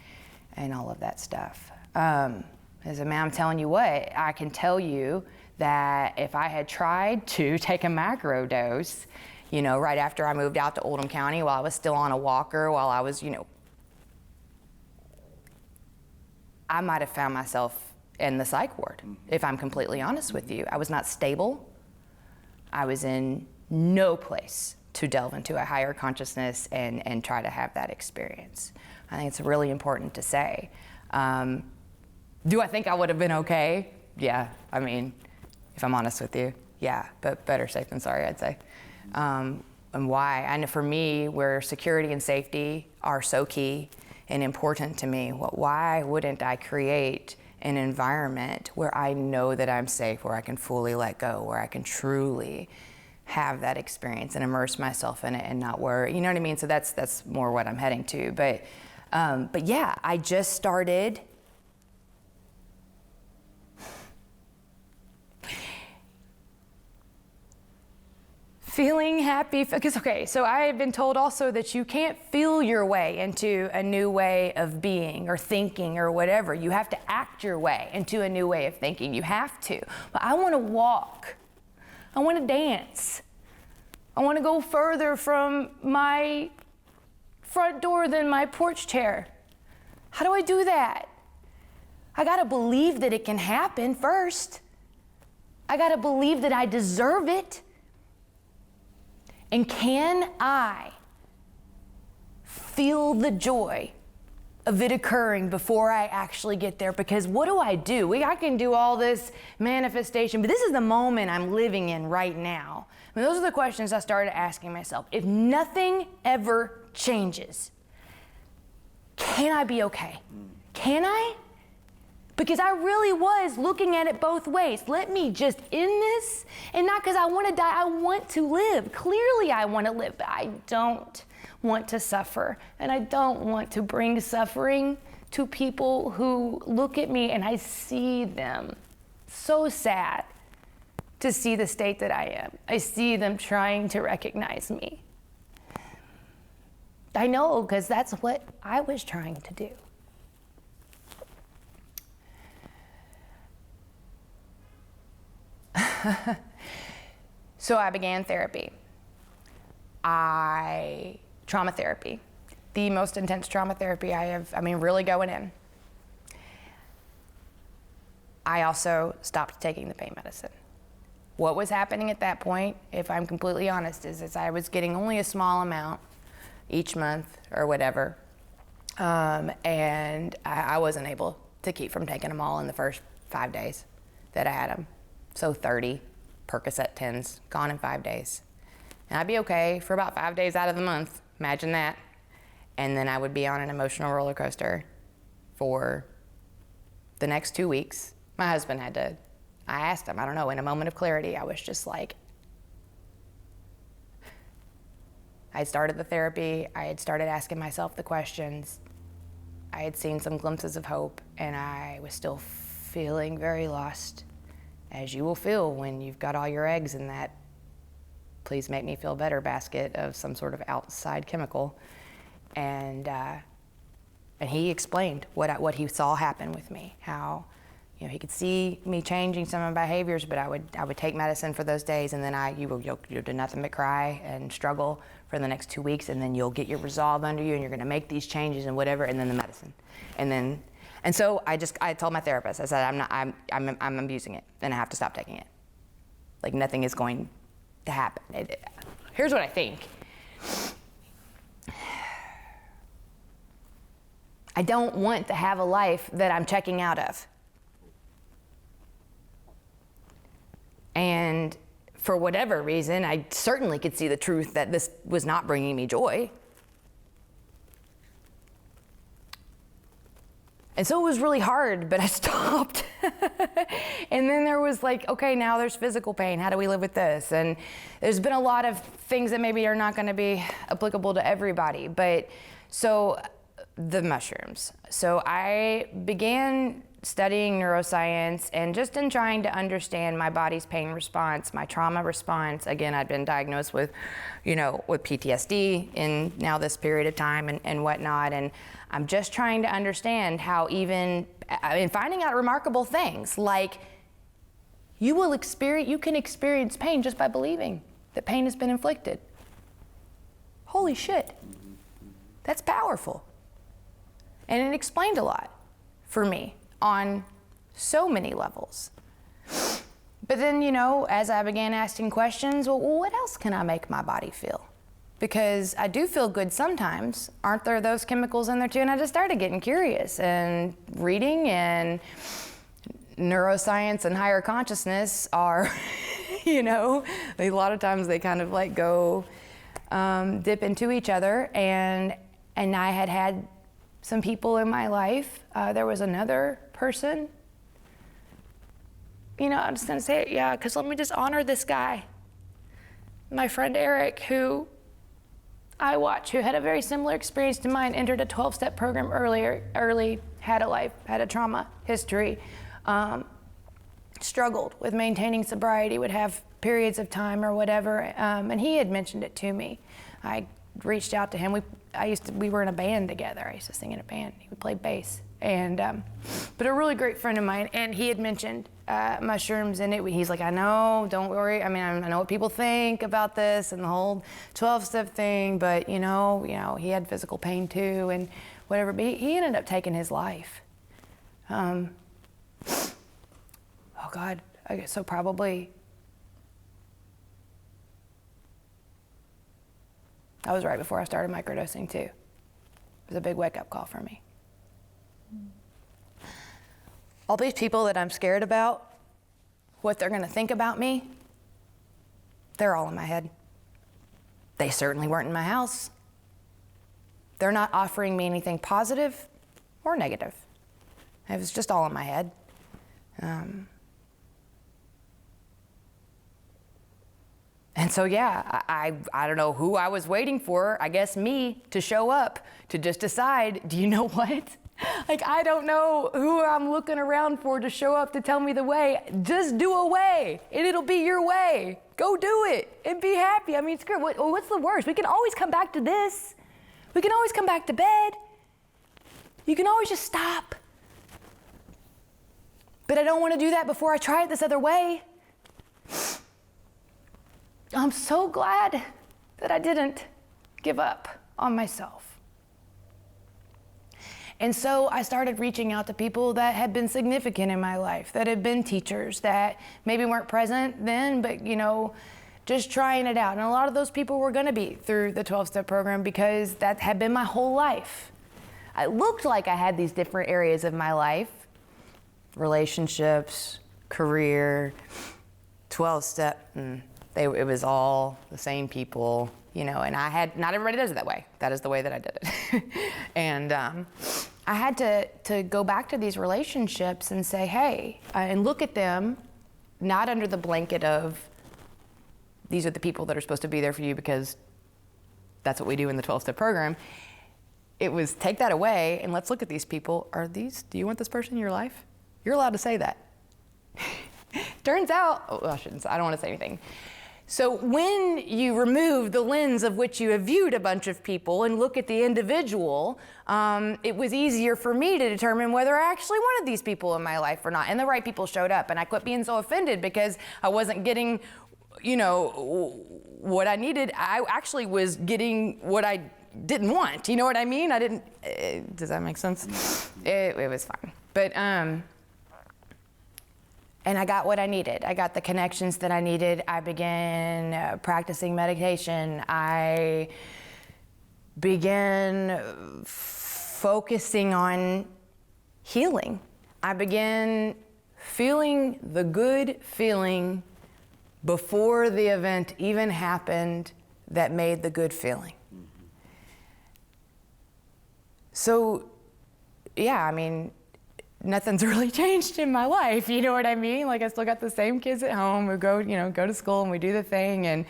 and all of that stuff. As a man, I'm telling you what, I can tell you that if I had tried to take a macro dose, right after I moved out to Oldham County, while I was still on a walker, while I was, I might have found myself in the psych ward, if I'm completely honest with you. I was not stable. I was in no place to delve into a higher consciousness and try to have that experience. I think it's really important to say. Do I think I would have been okay? Yeah, if I'm honest with you, yeah, but better safe than sorry, I'd say. And why? And for me, where security and safety are so key and important to me, why wouldn't I create an environment where I know that I'm safe, where I can fully let go, where I can truly have that experience and immerse myself in it and not worry, you know what I mean? So that's more what I'm heading to. But yeah, I just started feeling happy, because so I have been told also that you can't feel your way into a new way of being or thinking or whatever. You have to act your way into a new way of thinking. You have to. But I want to walk. I want to dance. I want to go further from my front door than my porch chair. How do I do that? I got to believe that it can happen first. I got to believe that I deserve it. And can I feel the joy of it occurring before I actually get there? Because what do? I can do all this manifestation, but this is the moment I'm living in right now. I mean, those are the questions I started asking myself. If nothing ever changes, can I be okay? Can I? Because I really was looking at it both ways. Let me just end this, and not because I want to die, I want to live. Clearly I want to live, but I don't want to suffer, and I don't want to bring suffering to people who look at me and I see them. So sad to see the state that I am. I see them trying to recognize me. I know, because that's what I was trying to do. So I began therapy. Trauma therapy. The most intense trauma therapy really going in. I also stopped taking the pain medicine. What was happening at that point, if I'm completely honest, is I was getting only a small amount each month or whatever. And I wasn't able to keep from taking them all in the first 5 days that I had them. So 30 Percocet 10s gone in 5 days. And I'd be okay for about 5 days out of the month. Imagine that. And then I would be on an emotional roller coaster for the next 2 weeks. My husband I asked him, I don't know, in a moment of clarity, I was just like, I started the therapy, I had started asking myself the questions, I had seen some glimpses of hope, and I was still feeling very lost, as you will feel when you've got all your eggs in that please make me feel better basket of some sort of outside chemical. And he explained what he saw happen with me, how he could see me changing some of my behaviors, but I would take medicine for those days, and then you'll do nothing but cry and struggle for the next 2 weeks, and then you'll get your resolve under you, and you're going to make these changes and whatever, and then the medicine, and so I told my therapist, I said I'm abusing it, and I have to stop taking it. Like nothing is going to happen. Here's what I think. I don't want to have a life that I'm checking out of. And for whatever reason, I certainly could see the truth that this was not bringing me joy. And so it was really hard, but I stopped. And then there was like, okay, now there's physical pain. How do we live with this? And there's been a lot of things that maybe are not going to be applicable to everybody. But so the mushrooms. So I began studying neuroscience, and just in trying to understand my body's pain response, my trauma response. Again, I'd been diagnosed with PTSD in now this period of time and whatnot, and I'm just trying to understand how finding out remarkable things like you can experience pain just by believing that pain has been inflicted. Holy shit, that's powerful. And it explained a lot for me on so many levels. But then, as I began asking questions, well, what else can I make my body feel? Because I do feel good sometimes. Aren't there those chemicals in there too? And I just started getting curious and reading, and neuroscience and higher consciousness are, a lot of times they kind of like go dip into each other. And I had some people in my life. There was another person. I'm just gonna say it, yeah, because let me just honor this guy. My friend Eric, who I watch, who had a very similar experience to mine, entered a 12-step program early, had a trauma history, struggled with maintaining sobriety, would have periods of time or whatever. And he had mentioned it to me. I reached out to him. We were in a band together. I used to sing in a band. He would play bass. And, but a really great friend of mine, and he had mentioned mushrooms, and he's like, I know, don't worry. I mean, I know what people think about this and the whole 12-step thing, but he had physical pain too and whatever. But he ended up taking his life. Oh God, I guess so probably. That was right before I started microdosing too. It was a big wake-up call for me. All these people that I'm scared about, what they're gonna think about me, they're all in my head. They certainly weren't in my house. They're not offering me anything positive or negative. It was just all in my head. And so, yeah, I don't know who I was waiting for, I guess me, to show up, to just decide, do you know what? Like, I don't know who I'm looking around for to show up to tell me the way. Just do a way, and it'll be your way. Go do it, and be happy. I mean, screw it. What's the worst? We can always come back to this. We can always come back to bed. You can always just stop. But I don't want to do that before I try it this other way. I'm so glad that I didn't give up on myself. And so I started reaching out to people that had been significant in my life, that had been teachers, that maybe weren't present then, but just trying it out. And a lot of those people were gonna be through the 12-step program because that had been my whole life. It looked like I had these different areas of my life, relationships, career, 12-step, it was all the same people, and not everybody does it that way. That is the way that I did it. And I had to go back to these relationships and say, hey, and look at them, not under the blanket of, these are the people that are supposed to be there for you because that's what we do in the 12-step program. It was take that away and let's look at these people. Do you want this person in your life? You're allowed to say that. Turns out, I don't want to say anything. So when you remove the lens of which you have viewed a bunch of people and look at the individual, it was easier for me to determine whether I actually wanted these people in my life or not. And the right people showed up, and I quit being so offended because I wasn't getting, what I needed. I actually was getting what I didn't want. You know what I mean? Does that make sense? It was fine. But, and I got what I needed. I got the connections that I needed. I began practicing meditation. I began focusing on healing. I began feeling the good feeling before the event even happened that made the good feeling. So, yeah, nothing's really changed in my life, you know what I mean? Like, I still got the same kids at home who go to school and we do the thing,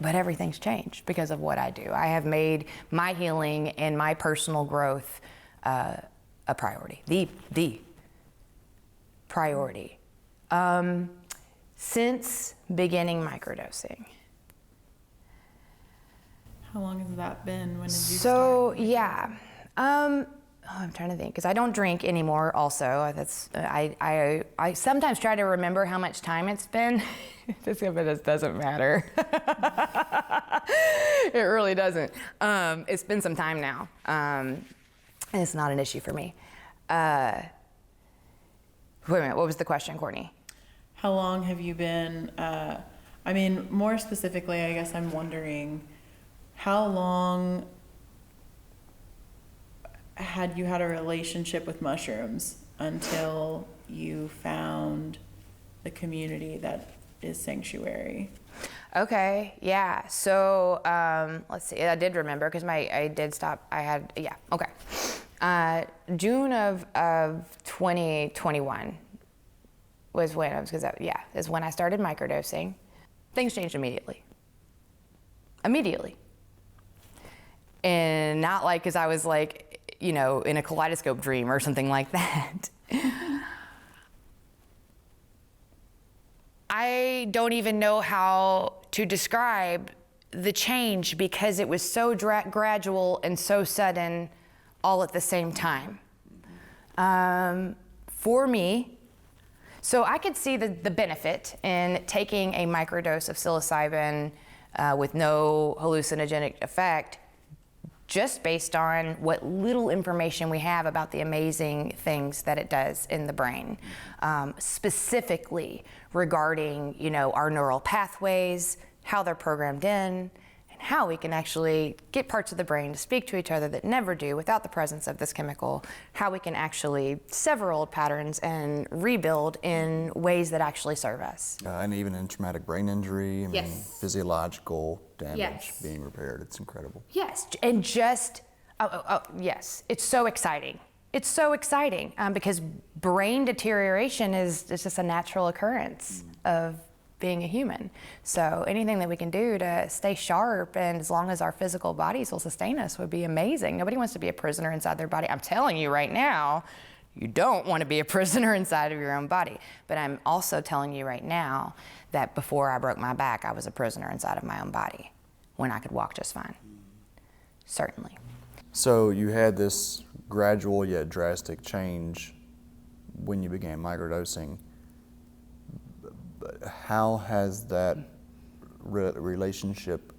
but everything's changed because of what I do. I have made my healing and my personal growth a priority, the priority. Since beginning microdosing. How long has that been? When did you start? I'm trying to think, because I don't drink anymore also. I sometimes try to remember how much time it's been. Just if it doesn't matter. It really doesn't. It's been some time now. And it's not an issue for me. Wait a minute, what was the question, Courtney? How long have you been, more specifically, I guess I'm wondering, how long had you had a relationship with mushrooms until you found the community that is Psanctuary? Okay, yeah. So let's see. I did remember because I did stop. Okay. June of 2021 was when is when I started microdosing. Things changed immediately. And not like because I was like, in a kaleidoscope dream or something like that. I don't even know how to describe the change because it was so gradual and so sudden all at the same time. For me, so I could see the benefit in taking a microdose of psilocybin with no hallucinogenic effect, just based on what little information we have about the amazing things that it does in the brain, specifically regarding, our neural pathways, how they're programmed in, and how we can actually get parts of the brain to speak to each other that never do without the presence of this chemical, how we can actually sever old patterns and rebuild in ways that actually serve us. And even in traumatic brain injury, physiological damage Yes. being repaired. It's incredible. Yes, and yes, it's so exciting. It's so exciting because brain deterioration is just a natural occurrence of being a human. So anything that we can do to stay sharp, and as long as our physical bodies will sustain us, would be amazing. Nobody wants to be a prisoner inside their body. I'm telling you right now, you don't want to be a prisoner inside of your own body. But I'm also telling you right now that before I broke my back, I was a prisoner inside of my own body when I could walk just fine. Certainly. So you had this gradual yet drastic change when you began microdosing. But how has that relationship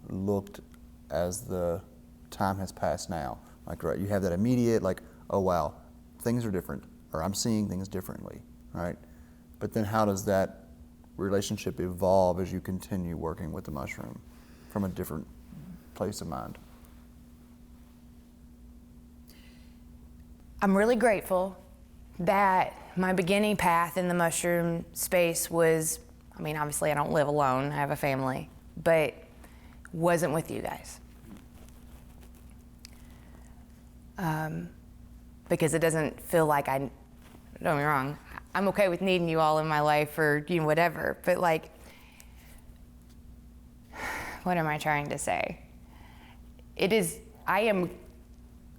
looked as the time has passed now? Like, right, you have that immediate, like, oh wow, things are different, or I'm seeing things differently, right? But then how does that relationship evolve as you continue working with the mushroom from a different place of mind? I'm really grateful that my beginning path in the mushroom space was, obviously I don't live alone, I have a family, but wasn't with you guys. Because it doesn't feel like don't get me wrong, I'm okay with needing you all in my life or whatever, but like, what am I trying to say? I am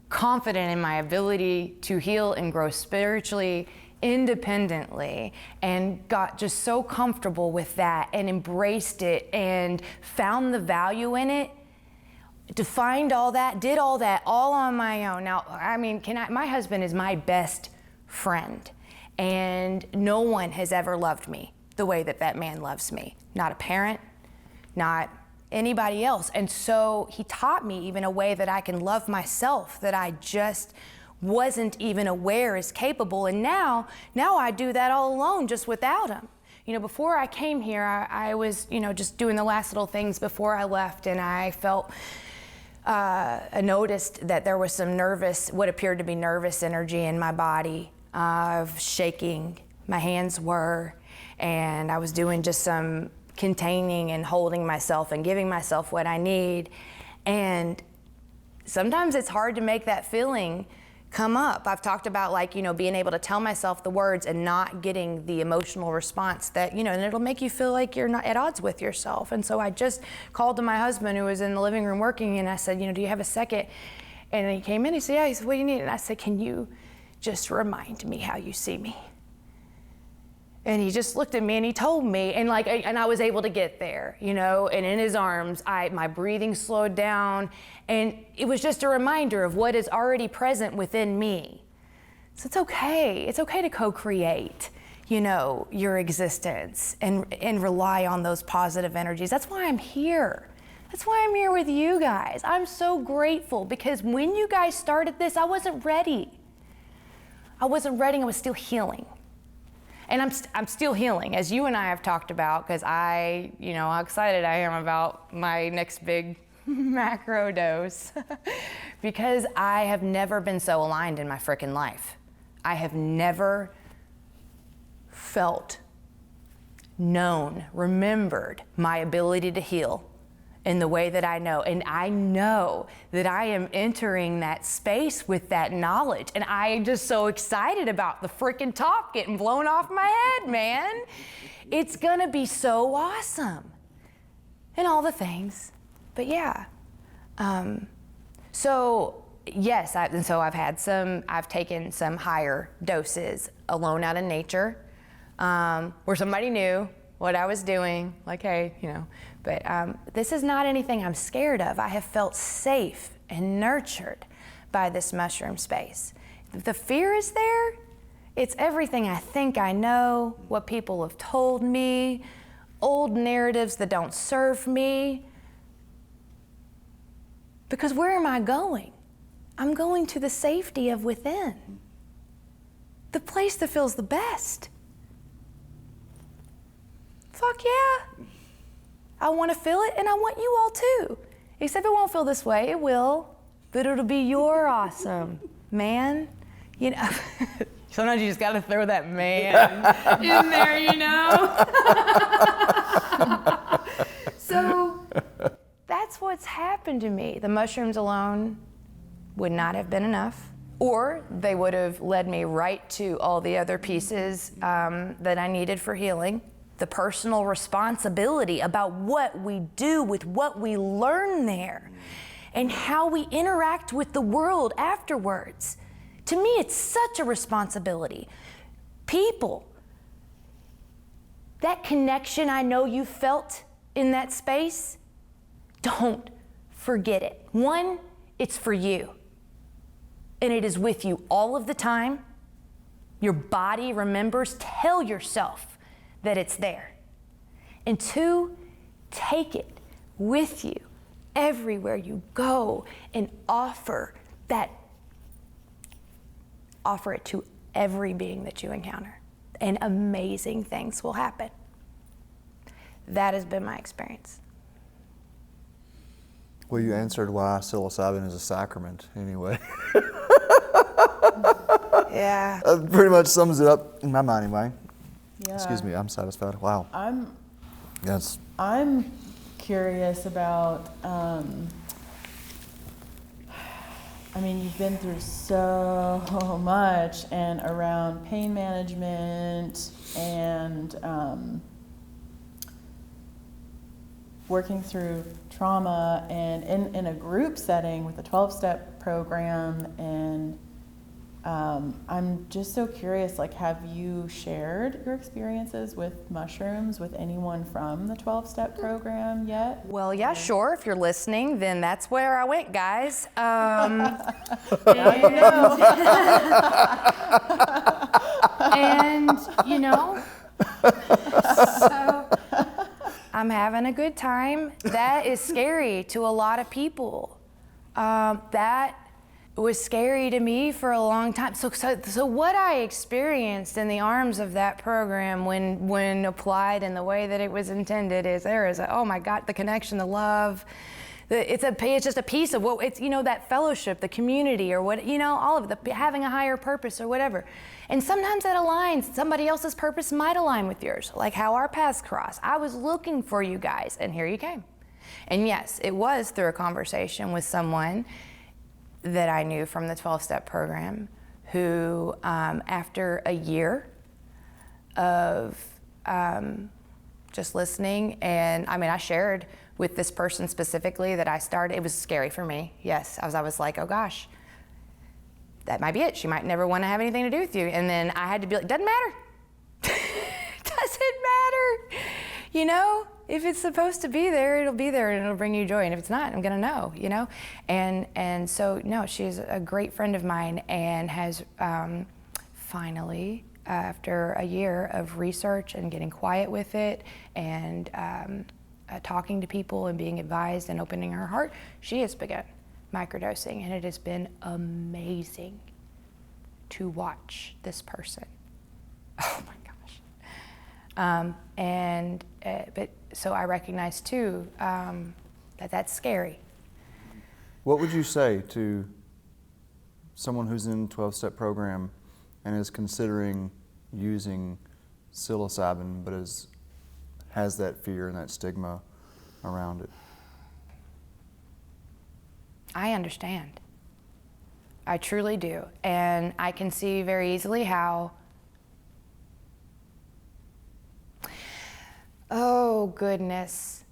confident in my ability to heal and grow spiritually independently, and got just so comfortable with that and embraced it and found the value in it. Defined all that, did all that all on my own. Now, my husband is my best friend, and no one has ever loved me the way that man loves me. Not a parent, not anybody else. And so he taught me even a way that I can love myself that I just wasn't even aware is capable. And now I do that all alone, just without him. Before I came here, I was, just doing the last little things before I left, and I felt, I noticed that there was some what appeared to be nervous energy in my body, of shaking. My hands were, and I was doing just some containing and holding myself and giving myself what I need. And sometimes it's hard to make that feeling come up. I've talked about being able to tell myself the words and not getting the emotional response that, and it'll make you feel like you're not at odds with yourself. And so I just called to my husband, who was in the living room working, and I said, do you have a second? And he came in, he said, yeah. He said, what do you need? And I said, can you just remind me how you see me? And he just looked at me and he told me, and I was able to get there, and in his arms, my breathing slowed down, and it was just a reminder of what is already present within me. So it's okay to co-create, your existence and rely on those positive energies. That's why I'm here. That's why I'm here with you guys. I'm so grateful, because when you guys started this, I wasn't ready. I was still healing. And I'm still healing, as you and I have talked about, because how excited I am about my next big macro dose. Because I have never been so aligned in my frickin' life. I have never felt, known, remembered my ability to heal in the way that I know. And I know that I am entering that space with that knowledge. And I am just so excited about the freaking top getting blown off my head, man. It's gonna be so awesome. And all the things. But yeah. So yes, I've taken some higher doses alone out in nature, where somebody knew what I was doing, like, hey, but this is not anything I'm scared of. I have felt safe and nurtured by this mushroom space. If the fear is there, it's everything I think I know, what people have told me, old narratives that don't serve me. Because where am I going? I'm going to the safety of within, the place that feels the best. Fuck yeah. I want to feel it, and I want you all too. Except it won't feel this way. It will, but it'll be your awesome, man. Sometimes you just got to throw that man in there, So that's what's happened to me. The mushrooms alone would not have been enough, or they would have led me right to all the other pieces that I needed for healing. The personal responsibility about what we do with what we learn there and how we interact with the world afterwards. To me, it's such a responsibility. People, that connection I know you felt in that space, don't forget it. One, it's for you. And it is with you all of the time. Your body remembers. Tell yourself that it's there. And two, take it with you everywhere you go and offer it to every being that you encounter. And amazing things will happen. That has been my experience. Well, you answered why psilocybin is a sacrament anyway. Yeah. That pretty much sums it up in my mind anyway. Yeah. Excuse me, I'm satisfied. Wow. I'm curious about, you've been through so much and around pain management and working through trauma and in a group setting with a 12-step program, and I'm just so curious, have you shared your experiences with mushrooms with anyone from the 12-step program yet? Well, yeah, sure. If you're listening, then that's where I went, guys. And so I'm having a good time. That is scary to a lot of people. That was scary to me for a long time. So what I experienced in the arms of that program when applied in the way that it was intended is oh my God, the connection, the love. It's just a piece of what it's, that fellowship, the community, or what, all of having a higher purpose or whatever. And sometimes that aligns. Somebody else's purpose might align with yours, like how our paths cross. I was looking for you guys, and here you came. And yes, it was through a conversation with someone that I knew from the 12-step program who, after a year of just listening, and I shared with this person specifically that I started, it was scary for me, yes. I was like, oh gosh, that might be it. She might never want to have anything to do with you. And then I had to be like, doesn't matter. Doesn't matter. If it's supposed to be there, it'll be there and it'll bring you joy. And if it's not, I'm gonna know, And so, no, she's a great friend of mine and has finally, after a year of research and getting quiet with it and talking to people and being advised and opening her heart, she has begun microdosing, and it has been amazing to watch this person. Oh my gosh. But so I recognize too that that's scary. What would you say to someone who's in a 12-step program and is considering using psilocybin but has that fear and that stigma around it? I understand. I truly do. And I can see very easily how, oh goodness,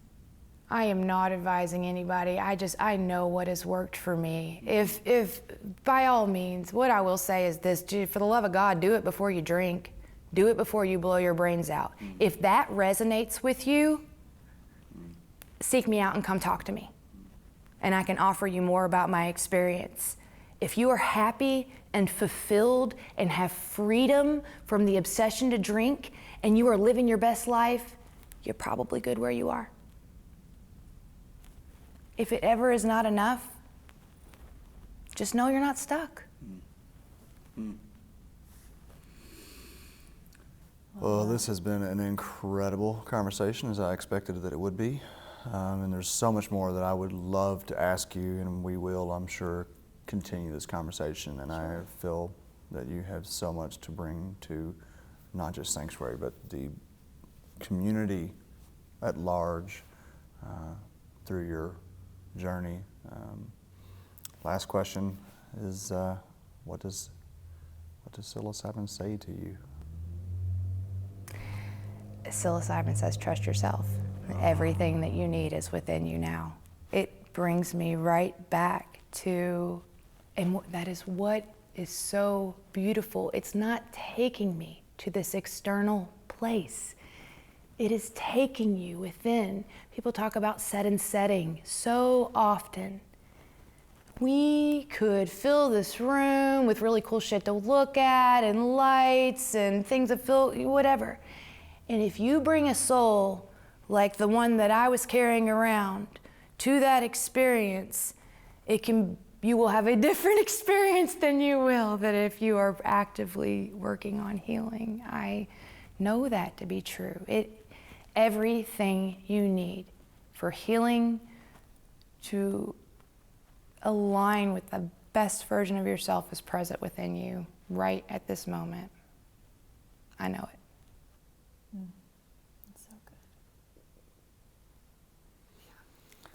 I am not advising anybody. I know what has worked for me. If by all means, what I will say is this, for the love of God, do it before you drink. Do it before you blow your brains out. If that resonates with you, seek me out and come talk to me. And I can offer you more about my experience. If you are happy and fulfilled and have freedom from the obsession to drink, and you are living your best life, you're probably good where you are. If it ever is not enough, just know you're not stuck. Well, this has been an incredible conversation, as I expected that it would be. And there's so much more that I would love to ask you, and we will, I'm sure, continue this conversation. And I feel that you have so much to bring to not just Psanctuary, but the community at large through your journey. Last question is, what does psilocybin say to you? Psilocybin says, trust yourself. Everything that you need is within you now. It brings me right back to, and that is what is so beautiful. It's not taking me to this external place. It is taking you within. People talk about set and setting so often. We could fill this room with really cool shit to look at and lights and things that fill, whatever. And if you bring a soul like the one that I was carrying around to that experience, you will have a different experience than you will that if you are actively working on healing. I know that to be true. Everything you need for healing to align with the best version of yourself is present within you right at this moment. I know it. That's so good.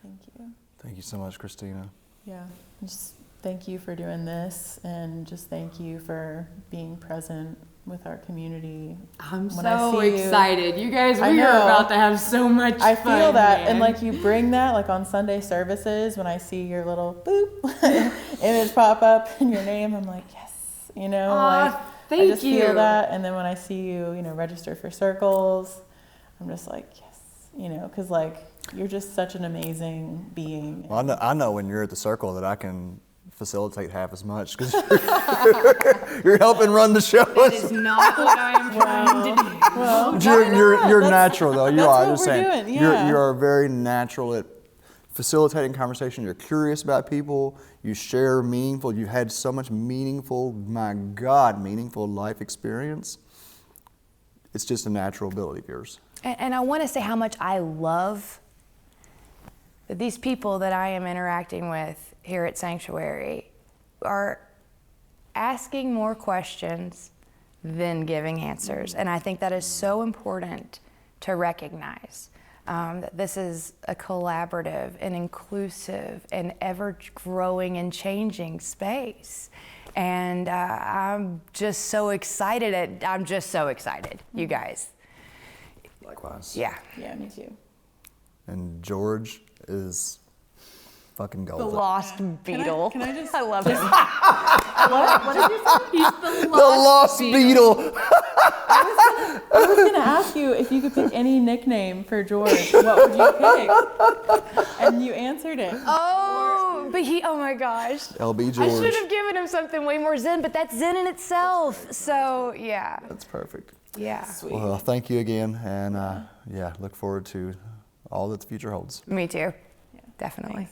Thank you. Thank you so much, Christina. Yeah, just thank you for doing this, and just thank you for being present with our community. I'm When so I see excited. You guys, I we are know. about to have so much fun. I feel that, man. and like you bring that, like on Sunday services, when I see your little boop image pop up and your name, I'm like, yes, you know, like thank I just you. feel that. And then when I see you, you know, register for circles, I'm just like, yes, you know, because like you're just such an amazing being. Well, I know when you're at the circle that I can facilitate half as much because you're helping run the show. That is not what I am trying to do. Well, You're natural though. You that's are. what I'm just we're saying. doing, yeah. You're very natural at facilitating conversation. You're curious about people. You share meaningful. You've had so much meaningful, my God, meaningful life experience. It's just a natural ability of yours. And I want to say how much I love that these people that I am interacting with here at Psanctuary are asking more questions than giving answers. And I think that is so important to recognize that this is a collaborative and inclusive and ever-growing and changing space. And I'm just so excited. You guys. Likewise. Yeah. Yeah, me too. And George is fucking The golden. lost beetle. Can I just? I love him. What did you say? He's the The lost beetle. I was gonna ask you if you could pick any nickname for George. What would you pick? And you answered it. Oh, but oh my gosh. LB I George. should have given him something way more zen, but that's zen in itself. So, yeah. That's perfect. Yeah. Sweet. Well, thank you again, and look forward to all that the future holds. Me too. Definitely.